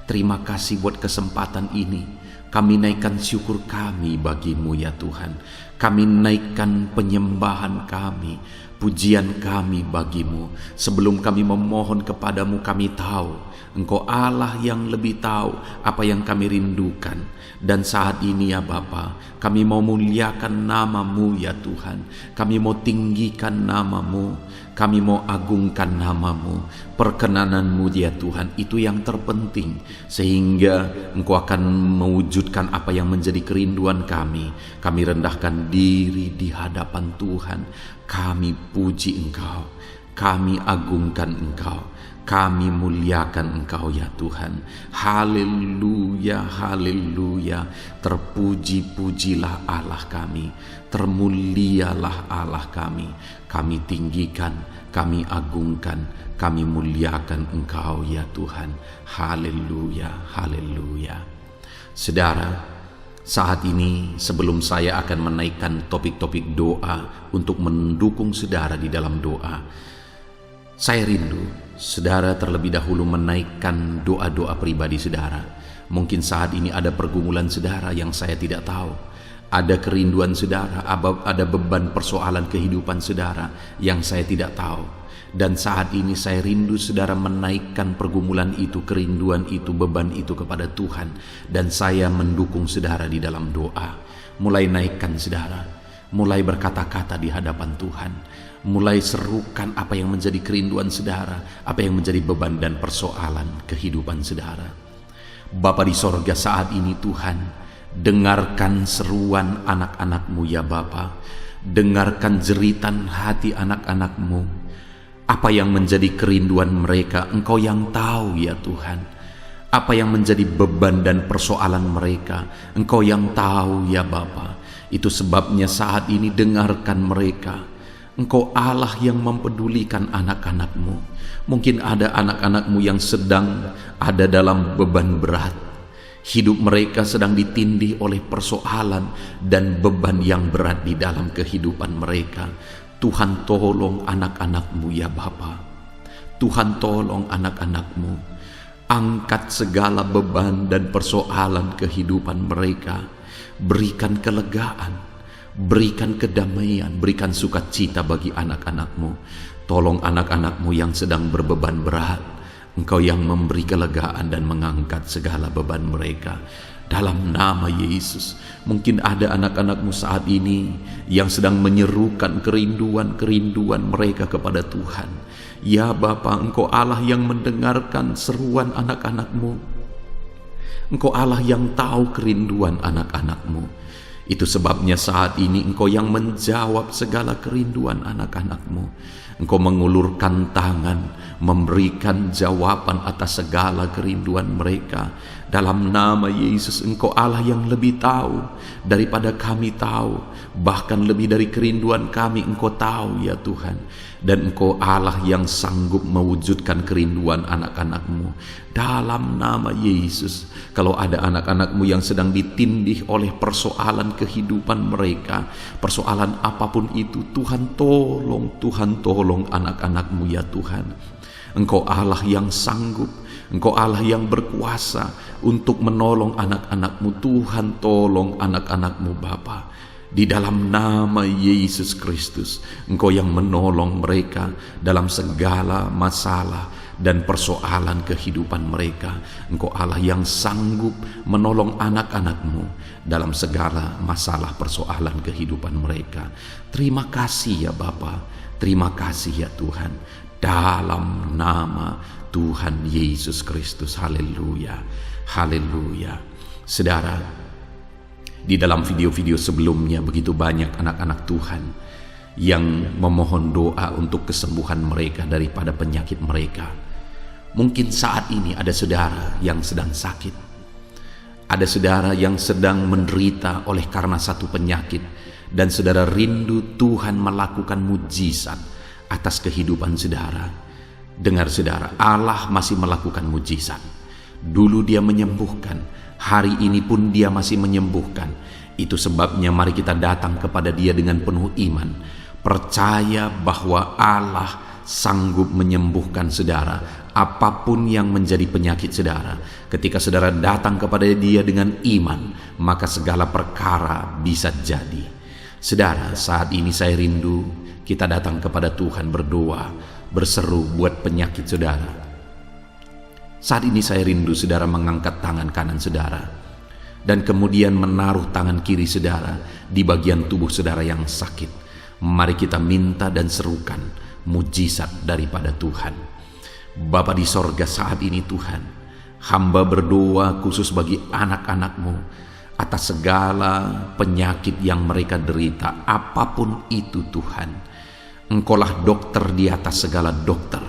Terima kasih buat kesempatan ini. Kami naikkan syukur kami bagimu ya Tuhan. Kami naikkan penyembahan kami, pujian kami bagimu. Sebelum kami memohon kepadamu, kami tahu Engkau Allah yang lebih tahu apa yang kami rindukan. Dan saat ini ya Bapa, kami mau muliakan namamu ya Tuhan. Kami mau tinggikan namamu, kami mau agungkan namamu. Perkenananmu ya Tuhan, itu yang terpenting, sehingga Engkau akan mewujudkan apa yang menjadi kerinduan kami. Kami rendahkan diri di hadapan Tuhan. Kami puji Engkau, kami agungkan Engkau, kami muliakan Engkau ya Tuhan. Haleluya, haleluya. Terpuji-pujilah Allah kami, termulialah Allah kami. Kami tinggikan, kami agungkan, kami muliakan Engkau ya Tuhan. Haleluya, haleluya. Saudara, saat ini sebelum saya akan menaikkan topik-topik doa untuk mendukung saudara di dalam doa, saya rindu saudara terlebih dahulu menaikkan doa-doa pribadi saudara. Mungkin saat ini ada pergumulan saudara yang saya tidak tahu. Ada kerinduan saudara, ada beban persoalan kehidupan saudara yang saya tidak tahu. Dan saat ini saya rindu saudara menaikkan pergumulan itu, kerinduan itu, beban itu kepada Tuhan. Dan saya mendukung saudara di dalam doa. Mulai naikkan saudara, mulai berkata-kata di hadapan Tuhan. Mulai serukan apa yang menjadi kerinduan saudara, apa yang menjadi beban dan persoalan kehidupan saudara. Bapa di sorga, saat ini Tuhan, dengarkan seruan anak-anak-Mu ya Bapa. Dengarkan jeritan hati anak-anak-Mu. Apa yang menjadi kerinduan mereka, Engkau yang tahu ya Tuhan. Apa yang menjadi beban dan persoalan mereka, Engkau yang tahu ya Bapa. Itu sebabnya saat ini dengarkan mereka. Engkau Allah yang mempedulikan anak-anak-Mu. Mungkin ada anak-anak-Mu yang sedang ada dalam beban berat. Hidup mereka sedang ditindih oleh persoalan dan beban yang berat di dalam kehidupan mereka. Tuhan tolong anak-anak-Mu ya Bapa. Tuhan tolong anak-anak-Mu. Angkat segala beban dan persoalan kehidupan mereka. Berikan kelegaan, berikan kedamaian, berikan sukacita bagi anak-anak-Mu. Tolong anak-anak-Mu yang sedang berbeban berat. Engkau yang memberi kelegaan dan mengangkat segala beban mereka. Dalam nama Yesus, mungkin ada anak-anak-Mu saat ini yang sedang menyerukan kerinduan-kerinduan mereka kepada Tuhan. Ya Bapa, Engkau Allah yang mendengarkan seruan anak-anak-Mu. Engkau Allah yang tahu kerinduan anak-anak-Mu. Itu sebabnya saat ini Engkau yang menjawab segala kerinduan anak-anak-Mu. Engkau mengulurkan tangan, memberikan jawaban atas segala kerinduan mereka. Dalam nama Yesus, Engkau Allah yang lebih tahu daripada kami tahu. Bahkan lebih dari kerinduan kami Engkau tahu ya Tuhan. Dan Engkau Allah yang sanggup mewujudkan kerinduan anak-anak-Mu. Dalam nama Yesus, kalau ada anak-anak-Mu yang sedang ditindih oleh persoalan kehidupan mereka, persoalan apapun itu, Tuhan tolong anak-anak-Mu ya Tuhan. Engkau Allah yang sanggup, Engkau Allah yang berkuasa untuk menolong anak-anak-Mu. Tuhan tolong anak-anak-Mu Bapa. Di dalam nama Yesus Kristus, Engkau yang menolong mereka dalam segala masalah dan persoalan kehidupan mereka. Engkau Allah yang sanggup menolong anak-anak-Mu dalam segala masalah persoalan kehidupan mereka. Terima kasih ya Bapa, terima kasih ya Tuhan. Dalam nama Tuhan Yesus Kristus, haleluya, haleluya. Saudara, di dalam video-video sebelumnya begitu banyak anak-anak Tuhan yang memohon doa untuk kesembuhan mereka daripada penyakit mereka. Mungkin saat ini ada saudara yang sedang sakit. Ada saudara yang sedang menderita oleh karena satu penyakit. Dan saudara rindu Tuhan melakukan mujizat atas kehidupan saudara. Dengar saudara, Allah masih melakukan mujizat. Dulu Dia menyembuhkan, hari ini pun Dia masih menyembuhkan. Itu sebabnya mari kita datang kepada Dia dengan penuh iman, percaya bahwa Allah sanggup menyembuhkan saudara. Apapun yang menjadi penyakit saudara, ketika saudara datang kepada Dia dengan iman, maka segala perkara bisa jadi. Saudara, saat ini saya rindu kita datang kepada Tuhan berdoa, berseru buat penyakit saudara. Saat ini saya rindu saudara mengangkat tangan kanan saudara dan kemudian menaruh tangan kiri saudara di bagian tubuh saudara yang sakit. Mari kita minta dan serukan mujizat daripada Tuhan. Bapa di sorga, saat ini Tuhan, hamba berdoa khusus bagi anak-anak-Mu atas segala penyakit yang mereka derita, apapun itu Tuhan. Engkaulah dokter di atas segala dokter,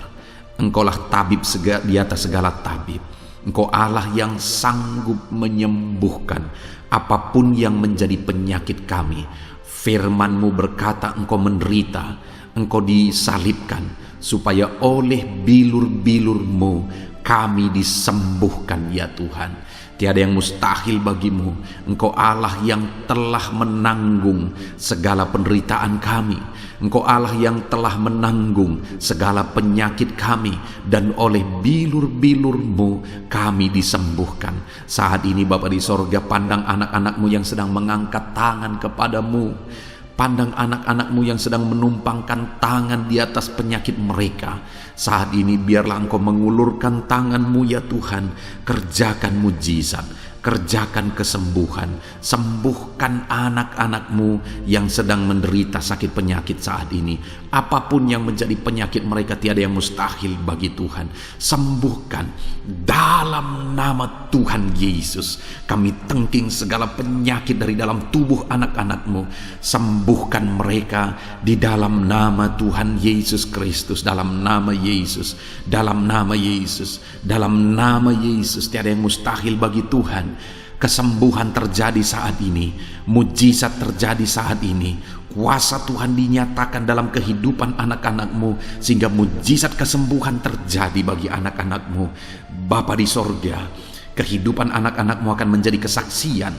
Engkaulah tabib di atas segala tabib. Engkau Allah yang sanggup menyembuhkan apapun yang menjadi penyakit kami. Firman-Mu berkata Engkau menderita, Engkau disalibkan, supaya oleh bilur-bilur-Mu kami disembuhkan ya Tuhan. Tiada yang mustahil bagimu. Engkau Allah yang telah menanggung segala penderitaan kami. Engkau Allah yang telah menanggung segala penyakit kami, dan oleh bilur-bilur-Mu kami disembuhkan. Saat ini Bapa di sorga, pandang anak-anak-Mu yang sedang mengangkat tangan kepadamu. Pandang anak-anak-Mu yang sedang menumpangkan tangan di atas penyakit mereka. Saat ini biarlah Engkau mengulurkan tangan-Mu ya Tuhan. Kerjakan mujizat, kerjakan kesembuhan. Sembuhkan anak-anak-Mu yang sedang menderita sakit penyakit saat ini. Apapun yang menjadi penyakit mereka, tiada yang mustahil bagi Tuhan. Sembuhkan dalam nama Tuhan Yesus. Kami tengking segala penyakit dari dalam tubuh anak-anak-Mu. Sembuhkan mereka di dalam nama Tuhan Yesus Kristus. Dalam nama Yesus, dalam nama Yesus, dalam nama Yesus. Tiada yang mustahil bagi Tuhan. Kesembuhan terjadi saat ini, mujizat terjadi saat ini. Kuasa Tuhan dinyatakan dalam kehidupan anak-anak-Mu, sehingga mujizat kesembuhan terjadi bagi anak-anak-Mu. Bapa di sorga, kehidupan anak-anak-Mu akan menjadi kesaksian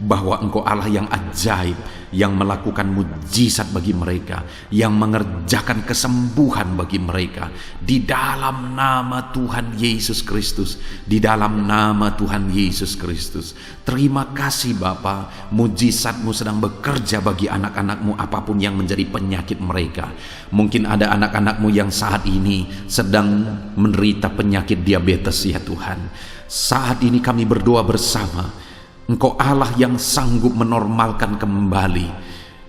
bahwa Engkau Allah yang ajaib, yang melakukan mujizat bagi mereka, yang mengerjakan kesembuhan bagi mereka. Di dalam nama Tuhan Yesus Kristus, di dalam nama Tuhan Yesus Kristus. Terima kasih Bapa, mujizat-Mu sedang bekerja bagi anak-anak-Mu apapun yang menjadi penyakit mereka. Mungkin ada anak-anak-Mu yang saat ini sedang menderita penyakit diabetes ya Tuhan. Saat ini kami berdoa bersama, Engkau Allah yang sanggup menormalkan kembali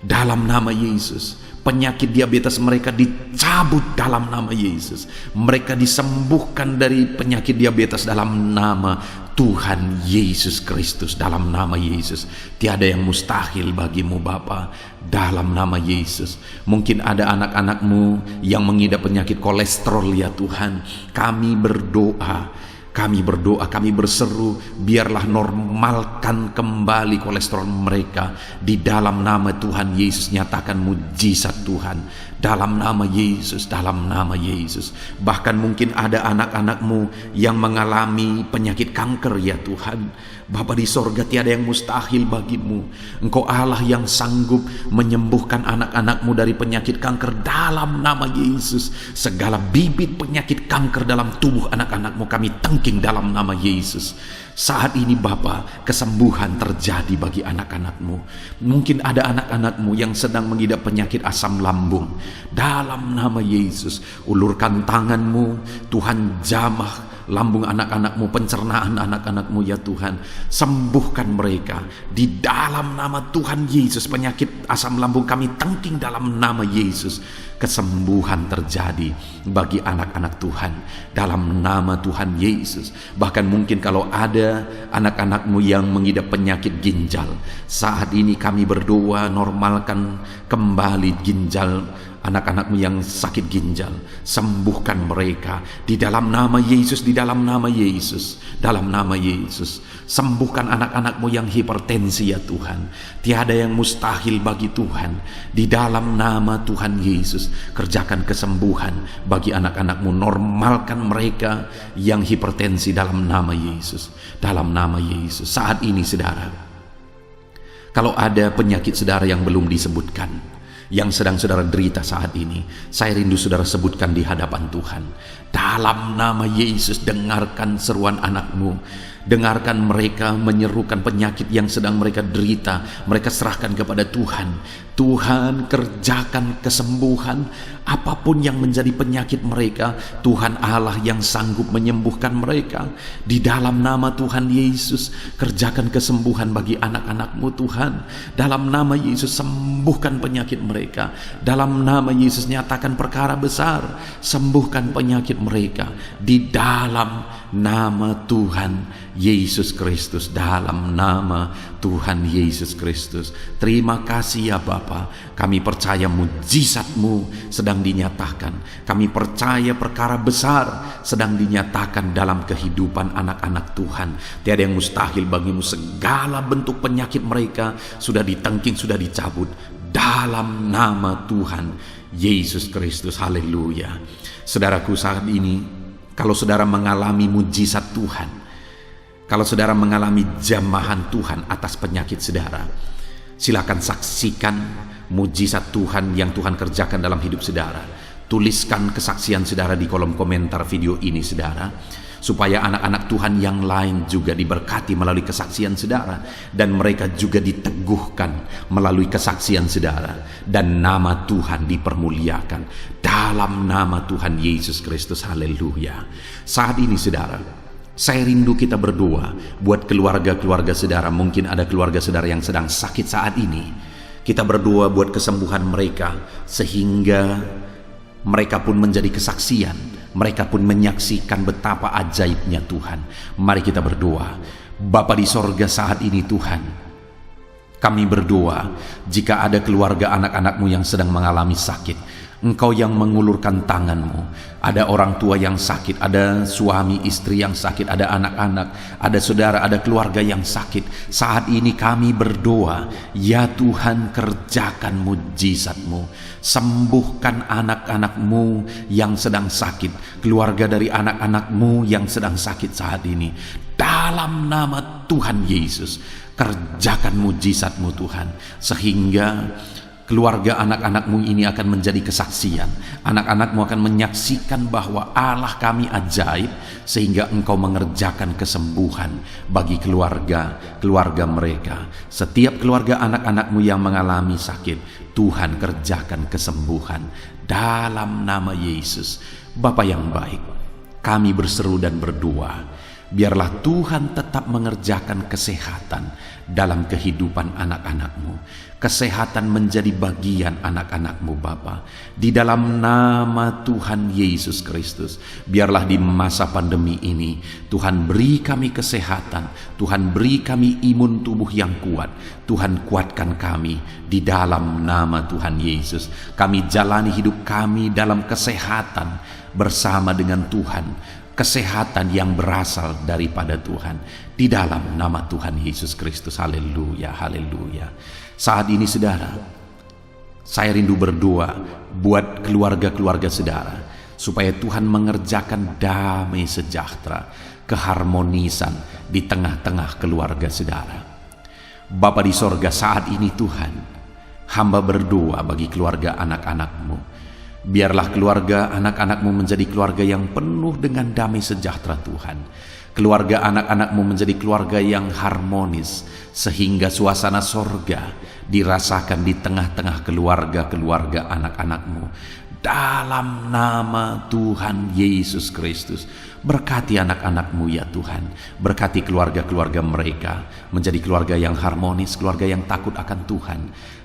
dalam nama Yesus. Penyakit diabetes mereka dicabut dalam nama Yesus. Mereka disembuhkan dari penyakit diabetes dalam nama Tuhan Yesus Kristus. Dalam nama Yesus. Tiada yang mustahil bagimu Bapa. Dalam nama Yesus. Mungkin ada anak-anak-Mu yang mengidap penyakit kolesterol ya Tuhan. Kami berdoa, kami berseru, biarlah normalkan kembali kolesterol mereka. Di dalam nama Tuhan Yesus, nyatakan mujizat Tuhan. Dalam nama Yesus, dalam nama Yesus. Bahkan mungkin ada anak-anak-Mu yang mengalami penyakit kanker ya Tuhan. Bapa di sorga, tiada yang mustahil bagimu. Engkau Allah yang sanggup menyembuhkan anak-anak-Mu dari penyakit kanker dalam nama Yesus. Segala bibit penyakit kanker dalam tubuh anak-anak-Mu kami tengking dalam nama Yesus. Saat ini Bapa, kesembuhan terjadi bagi anak-anak-Mu. Mungkin ada anak-anak-Mu yang sedang mengidap penyakit asam lambung. Dalam nama Yesus, ulurkan tangan-Mu, Tuhan jamah lambung anak-anak-Mu, pencernaan anak-anak-Mu ya Tuhan. Sembuhkan mereka di dalam nama Tuhan Yesus. Penyakit asam lambung kami tengking dalam nama Yesus. Kesembuhan terjadi bagi anak-anak Tuhan dalam nama Tuhan Yesus. Bahkan mungkin kalau ada anak-anak-Mu yang mengidap penyakit ginjal, saat ini kami berdoa, normalkan kembali ginjal anak-anak-Mu yang sakit ginjal. Sembuhkan mereka di dalam nama Yesus, di dalam nama Yesus, dalam nama Yesus. Sembuhkan anak-anak-Mu yang hipertensi ya Tuhan. Tiada yang mustahil bagi Tuhan. Di dalam nama Tuhan Yesus, kerjakan kesembuhan bagi anak-anak-Mu. Normalkan mereka yang hipertensi dalam nama Yesus, dalam nama Yesus. Saat ini saudara, kalau ada penyakit saudara yang belum disebutkan, yang sedang saudara derita saat ini, saya rindu saudara sebutkan di hadapan Tuhan. Dalam nama Yesus, dengarkan seruan anak-Mu. Dengarkan mereka menyerukan penyakit yang sedang mereka derita. Mereka serahkan kepada Tuhan. Tuhan, kerjakan kesembuhan apapun yang menjadi penyakit mereka. Tuhan Allah yang sanggup menyembuhkan mereka. Di dalam nama Tuhan Yesus, kerjakan kesembuhan bagi anak-anak-Mu Tuhan. Dalam nama Yesus, sembuhkan penyakit mereka. Dalam nama Yesus, nyatakan perkara besar, sembuhkan penyakit mereka. Di dalam nama Tuhan Yesus Kristus, dalam nama Tuhan Yesus Kristus. Terima kasih ya Bapa, kami percaya mujizat-Mu sedang dinyatakan. Kami percaya perkara besar sedang dinyatakan dalam kehidupan anak-anak Tuhan. Tiada yang mustahil bagimu. Segala bentuk penyakit mereka sudah ditengking, sudah dicabut dalam nama Tuhan Yesus Kristus. Haleluya. Saudaraku, saat ini kalau saudara mengalami mujizat Tuhan, kalau saudara mengalami jamahan Tuhan atas penyakit saudara, silakan saksikan mujizat Tuhan yang Tuhan kerjakan dalam hidup saudara. Tuliskan kesaksian saudara di kolom komentar video ini saudara, supaya anak-anak Tuhan yang lain juga diberkati melalui kesaksian saudara, dan mereka juga diteguhkan melalui kesaksian saudara, dan nama Tuhan dipermuliakan dalam nama Tuhan Yesus Kristus. Haleluya. Saat ini saudara, saya rindu kita berdoa buat keluarga-keluarga saudara. Mungkin ada keluarga saudara yang sedang sakit saat ini. Kita berdoa buat kesembuhan mereka, sehingga mereka pun menjadi kesaksian. Mereka pun menyaksikan betapa ajaibnya Tuhan. Mari kita berdoa. Bapa di sorga, saat ini Tuhan, kami berdoa jika ada keluarga anak-anak-Mu yang sedang mengalami sakit. Engkau yang mengulurkan tangan-Mu. Ada orang tua yang sakit, ada suami istri yang sakit, ada anak-anak, ada saudara, ada keluarga yang sakit. Saat ini kami berdoa, ya Tuhan, kerjakan mujizat-Mu. Sembuhkan anak-anak-Mu yang sedang sakit, keluarga dari anak-anak-Mu yang sedang sakit saat ini. Dalam nama Tuhan Yesus, kerjakan mujizat-Mu Tuhan, sehingga keluarga anak-anak-Mu ini akan menjadi kesaksian. Anak-anak-Mu akan menyaksikan bahwa Allah kami ajaib, sehingga Engkau mengerjakan kesembuhan bagi keluarga mereka. Setiap keluarga anak-anak-Mu yang mengalami sakit, Tuhan kerjakan kesembuhan dalam nama Yesus. Bapa yang baik, kami berseru dan berdoa, biarlah Tuhan tetap mengerjakan kesehatan dalam kehidupan anak-anak-Mu. Kesehatan menjadi bagian anak-anak-Mu Bapa. Di dalam nama Tuhan Yesus Kristus, biarlah di masa pandemi ini Tuhan beri kami kesehatan, Tuhan beri kami imun tubuh yang kuat. Tuhan kuatkan kami di dalam nama Tuhan Yesus. Kami jalani hidup kami dalam kesehatan bersama dengan Tuhan. Kesehatan yang berasal daripada Tuhan, di dalam nama Tuhan Yesus Kristus. Haleluya, haleluya. Saat ini saudara, saya rindu berdoa buat keluarga-keluarga saudara, supaya Tuhan mengerjakan damai sejahtera, keharmonisan di tengah-tengah keluarga saudara. Bapa di sorga, saat ini Tuhan, hamba berdoa bagi keluarga anak-anak-Mu. Biarlah keluarga anak-anak-Mu menjadi keluarga yang penuh dengan damai sejahtera Tuhan. Keluarga anak-anak-Mu menjadi keluarga yang harmonis, sehingga suasana sorga dirasakan di tengah-tengah keluarga-keluarga anak-anak-Mu. Dalam nama Tuhan Yesus Kristus, berkati anak-anak-Mu ya Tuhan. Berkati keluarga-keluarga mereka menjadi keluarga yang harmonis, keluarga yang takut akan Tuhan,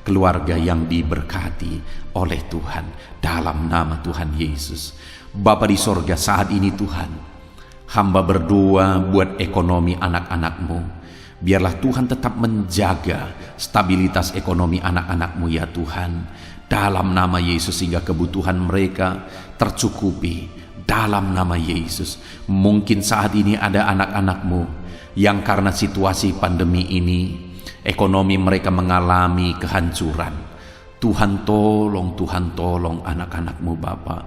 keluarga yang diberkati oleh Tuhan. Dalam nama Tuhan Yesus. Bapa di sorga, saat ini Tuhan, hamba berdoa buat ekonomi anak-anak-Mu. Biarlah Tuhan tetap menjaga stabilitas ekonomi anak-anak-Mu ya Tuhan. Dalam nama Yesus, sehingga kebutuhan mereka tercukupi. Dalam nama Yesus. Mungkin saat ini ada anak-anak-Mu yang karena situasi pandemi ini, ekonomi mereka mengalami kehancuran. Tuhan tolong anak-anak-Mu Bapa.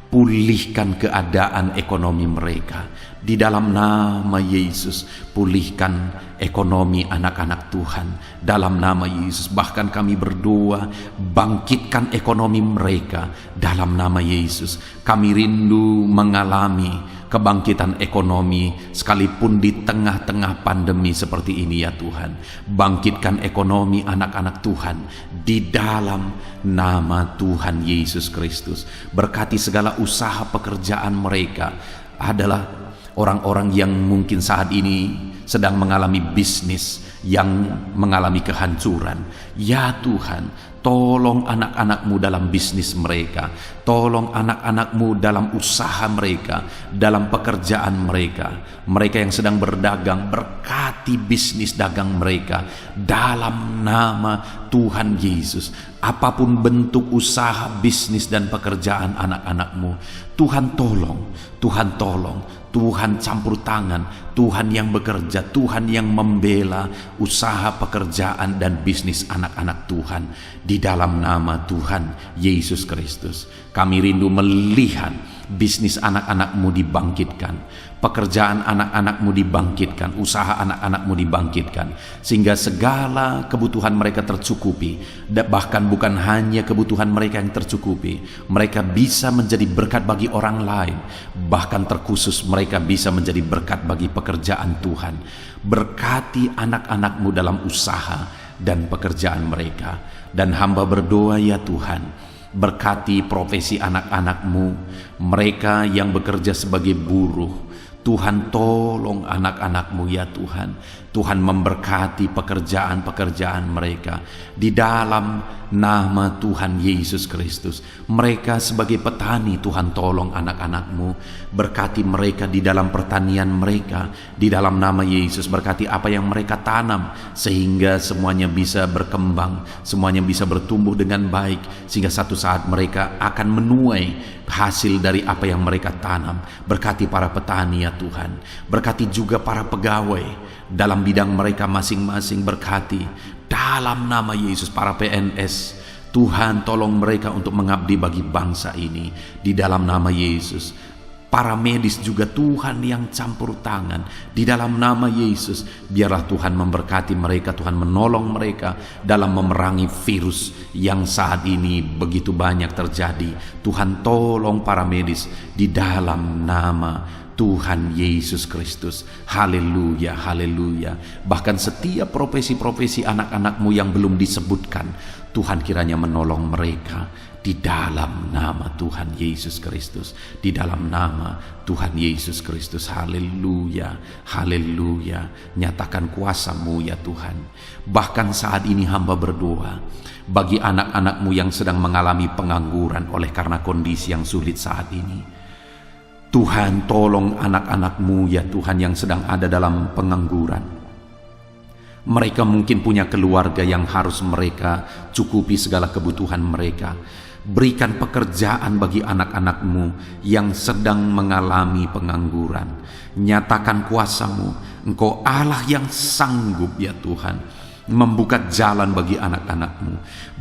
Pulihkan keadaan ekonomi mereka. Di dalam nama Yesus, pulihkan ekonomi anak-anak Tuhan. Dalam nama Yesus, bahkan kami berdoa, bangkitkan ekonomi mereka. Dalam nama Yesus, kami rindu mengalami kebangkitan ekonomi sekalipun di tengah-tengah pandemi seperti ini ya Tuhan. Bangkitkan ekonomi anak-anak Tuhan di dalam nama Tuhan Yesus Kristus. Berkati segala usaha pekerjaan mereka. Adalah orang-orang yang mungkin saat ini sedang mengalami bisnis yang mengalami kehancuran. Ya Tuhan, tolong anak-anak-Mu dalam bisnis mereka. Tolong anak-anak-Mu dalam usaha mereka, dalam pekerjaan mereka. Mereka yang sedang berdagang, berkati bisnis dagang mereka dalam nama Tuhan Yesus. Apapun bentuk usaha, bisnis dan pekerjaan anak-anak-Mu, Tuhan tolong, Tuhan tolong, Tuhan campur tangan, Tuhan yang bekerja, Tuhan yang membela usaha, pekerjaan dan bisnis anak-anak Tuhan di dalam nama Tuhan Yesus Kristus. Kami rindu melihat bisnis anak-anak-Mu dibangkitkan, pekerjaan anak-anak-Mu dibangkitkan, usaha anak-anak-Mu dibangkitkan, sehingga segala kebutuhan mereka tercukupi. Bahkan bukan hanya kebutuhan mereka yang tercukupi, mereka bisa menjadi berkat bagi orang lain. Bahkan terkhusus mereka bisa menjadi berkat bagi pekerjaan Tuhan. Berkati anak-anak-Mu dalam usaha dan pekerjaan mereka. Dan hamba berdoa ya Tuhan, berkati profesi anak-anak-Mu, mereka yang bekerja sebagai buruh. Tuhan tolong anak-anak-Mu ya Tuhan. Tuhan memberkati pekerjaan-pekerjaan mereka di dalam nama Tuhan Yesus Kristus. Mereka sebagai petani, Tuhan tolong anak-anak-Mu. Berkati mereka di dalam pertanian mereka di dalam nama Yesus. Berkati apa yang mereka tanam sehingga semuanya bisa berkembang, semuanya bisa bertumbuh dengan baik, sehingga satu saat mereka akan menuai hasil dari apa yang mereka tanam. Berkati para petani ya Tuhan. Berkati juga para pegawai dalam bidang mereka masing-masing. Berkati dalam nama Yesus para PNS. Tuhan tolong mereka untuk mengabdi bagi bangsa ini di dalam nama Yesus. Para medis juga Tuhan yang campur tangan di dalam nama Yesus. Biarlah Tuhan memberkati mereka, Tuhan menolong mereka dalam memerangi virus yang saat ini begitu banyak terjadi. Tuhan tolong para medis di dalam nama Tuhan Yesus Kristus. Haleluya, haleluya. Bahkan setiap profesi-profesi anak-anak-Mu yang belum disebutkan, Tuhan kiranya menolong mereka di dalam nama Tuhan Yesus Kristus. Di dalam nama Tuhan Yesus Kristus. Haleluya, haleluya. Nyatakan kuasa-Mu ya Tuhan. Bahkan saat ini hamba berdoa bagi anak-anak-Mu yang sedang mengalami pengangguran oleh karena kondisi yang sulit saat ini. Tuhan tolong anak-anak-Mu ya Tuhan yang sedang ada dalam pengangguran. Mereka mungkin punya keluarga yang harus mereka cukupi segala kebutuhan mereka. Berikan pekerjaan bagi anak-anak-Mu yang sedang mengalami pengangguran. Nyatakan kuasa-Mu. Engkau Allah yang sanggup ya Tuhan membuka jalan bagi anak-anak-Mu.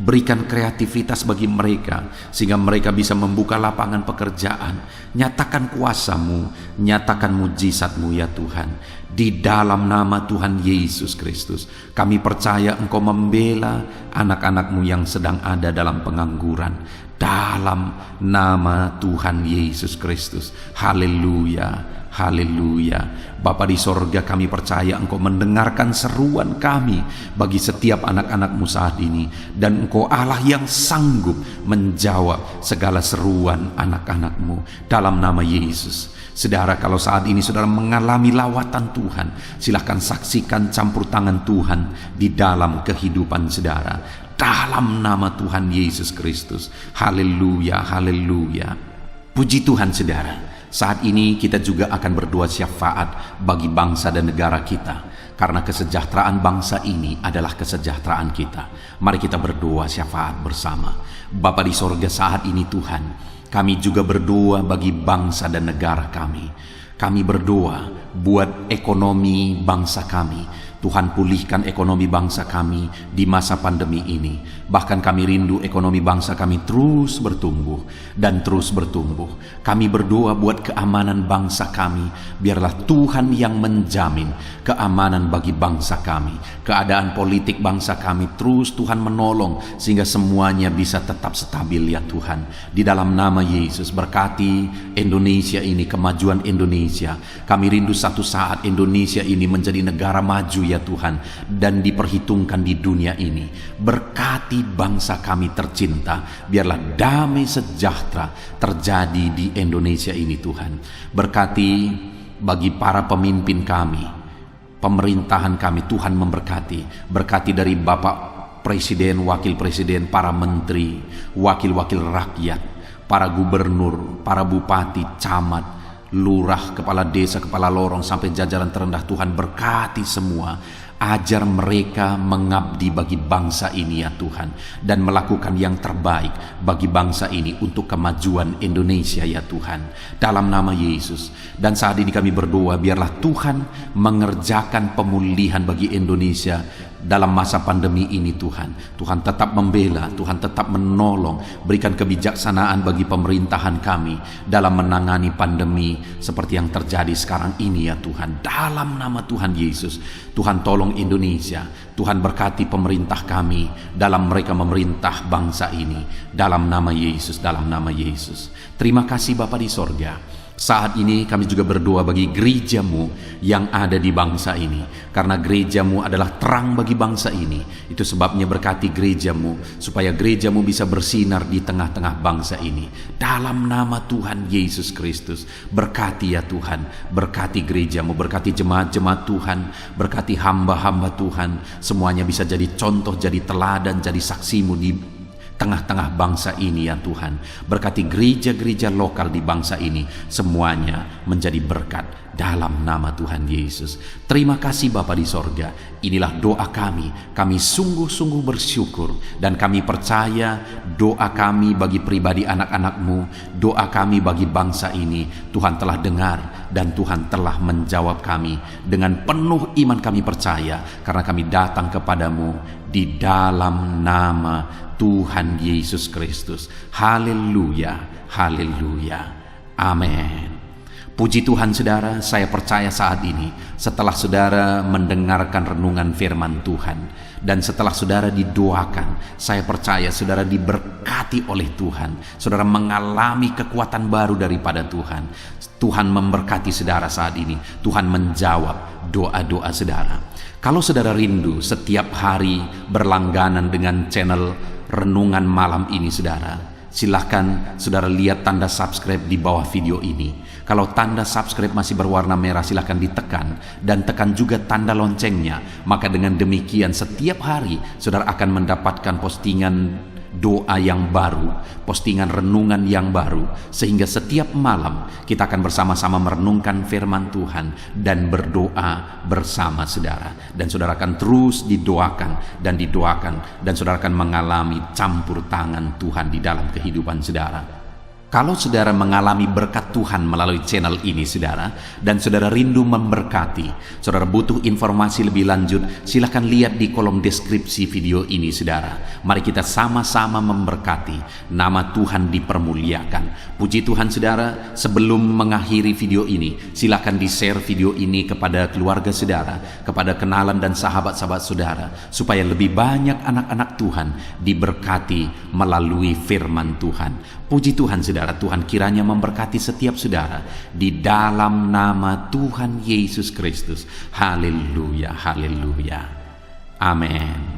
Berikan kreativitas bagi mereka sehingga mereka bisa membuka lapangan pekerjaan. Nyatakan kuasa-Mu, nyatakan mujizat-Mu ya Tuhan. Di dalam nama Tuhan Yesus Kristus, kami percaya Engkau membela anak-anak-Mu yang sedang ada dalam pengangguran. Dalam nama Tuhan Yesus Kristus. Haleluya. Haleluya. Bapa di sorga, kami percaya Engkau mendengarkan seruan kami bagi setiap anak-anak-Mu saat ini. Dan Engkau Allah yang sanggup menjawab segala seruan anak-anak-Mu dalam nama Yesus. Saudara, kalau saat ini saudara mengalami lawatan Tuhan, silahkan saksikan campur tangan Tuhan di dalam kehidupan saudara. Dalam nama Tuhan Yesus Kristus. Haleluya, haleluya. Puji Tuhan saudara. Saat ini kita juga akan berdoa syafaat bagi bangsa dan negara kita, karena kesejahteraan bangsa ini adalah kesejahteraan kita. Mari kita berdoa syafaat bersama. Bapa di sorga, saat ini Tuhan, kami juga berdoa bagi bangsa dan negara kami. Kami berdoa buat ekonomi bangsa kami. Tuhan, pulihkan ekonomi bangsa kami di masa pandemi ini. Bahkan kami rindu ekonomi bangsa kami terus bertumbuh dan terus bertumbuh. Kami berdoa buat keamanan bangsa kami. Biarlah Tuhan yang menjamin keamanan bagi bangsa kami. Keadaan politik bangsa kami terus Tuhan menolong sehingga semuanya bisa tetap stabil ya Tuhan. Di dalam nama Yesus, berkati Indonesia ini, kemajuan Indonesia. Kami rindu satu saat Indonesia ini menjadi negara maju ya Tuhan, dan diperhitungkan di dunia ini. Berkati bangsa kami tercinta, biarlah damai sejahtera terjadi di Indonesia ini Tuhan. Berkati bagi para pemimpin kami, pemerintahan kami, Tuhan memberkati. Berkati dari Bapak Presiden, Wakil Presiden, para menteri, wakil-wakil rakyat, para gubernur, para bupati, camat, lurah, kepala desa, kepala lorong, sampai jajaran terendah. Tuhan berkati semua. Ajar mereka mengabdi bagi bangsa ini ya Tuhan, dan melakukan yang terbaik bagi bangsa ini untuk kemajuan Indonesia ya Tuhan, dalam nama Yesus. Dan saat ini kami berdoa, biarlah Tuhan mengerjakan pemulihan bagi Indonesia dalam masa pandemi ini Tuhan. Tuhan tetap membela, Tuhan tetap menolong, berikan kebijaksanaan bagi pemerintahan kami dalam menangani pandemi seperti yang terjadi sekarang ini ya Tuhan, dalam nama Tuhan Yesus. Tuhan tolong Indonesia, Tuhan berkati pemerintah kami dalam mereka memerintah bangsa ini, dalam nama Yesus, dalam nama Yesus. Terima kasih Bapa di sorga. Saat ini kami juga berdoa bagi gerejamu yang ada di bangsa ini, karena gerejamu adalah terang bagi bangsa ini. Itu sebabnya berkati gerejamu, supaya gerejamu bisa bersinar di tengah-tengah bangsa ini. Dalam nama Tuhan Yesus Kristus, berkati ya Tuhan, berkati gerejamu, berkati jemaat-jemaat Tuhan, berkati hamba-hamba Tuhan, semuanya bisa jadi contoh, jadi teladan, jadi saksimu di tengah-tengah bangsa ini ya Tuhan. Berkati gereja-gereja lokal di bangsa ini, semuanya menjadi berkat dalam nama Tuhan Yesus. Terima kasih Bapa di sorga. Inilah doa kami. Kami sungguh-sungguh bersyukur, dan kami percaya doa kami bagi pribadi anak-anak-Mu, doa kami bagi bangsa ini, Tuhan telah dengar dan Tuhan telah menjawab kami. Dengan penuh iman kami percaya, karena kami datang kepadamu di dalam nama Tuhan Yesus Kristus. Haleluya, haleluya, amin. Puji Tuhan saudara, saya percaya saat ini setelah saudara mendengarkan renungan firman Tuhan, dan setelah saudara didoakan, saya percaya saudara diberkati oleh Tuhan. Saudara mengalami kekuatan baru daripada Tuhan. Tuhan memberkati saudara saat ini. Tuhan menjawab doa-doa saudara. Kalau saudara rindu setiap hari berlangganan dengan channel renungan malam ini saudara, silahkan saudara lihat tanda subscribe di bawah video ini. Kalau tanda subscribe masih berwarna merah, silahkan ditekan, dan tekan juga tanda loncengnya. Maka dengan demikian setiap hari saudara akan mendapatkan postingan doa yang baru, postingan renungan yang baru, sehingga setiap malam kita akan bersama-sama merenungkan firman Tuhan dan berdoa bersama saudara. Dan saudara akan terus didoakan dan didoakan, dan saudara akan mengalami campur tangan Tuhan di dalam kehidupan saudara. Kalau saudara mengalami berkat Tuhan melalui channel ini saudara, dan saudara rindu memberkati, saudara butuh informasi lebih lanjut, silahkan lihat di kolom deskripsi video ini saudara. Mari kita sama-sama memberkati, nama Tuhan dipermuliakan. Puji Tuhan saudara, sebelum mengakhiri video ini, silahkan di-share video ini kepada keluarga saudara, kepada kenalan dan sahabat-sahabat saudara, supaya lebih banyak anak-anak Tuhan diberkati melalui firman Tuhan. Puji Tuhan saudara, Tuhan kiranya memberkati setiap saudara di dalam nama Tuhan Yesus Kristus. Haleluya, haleluya, amin.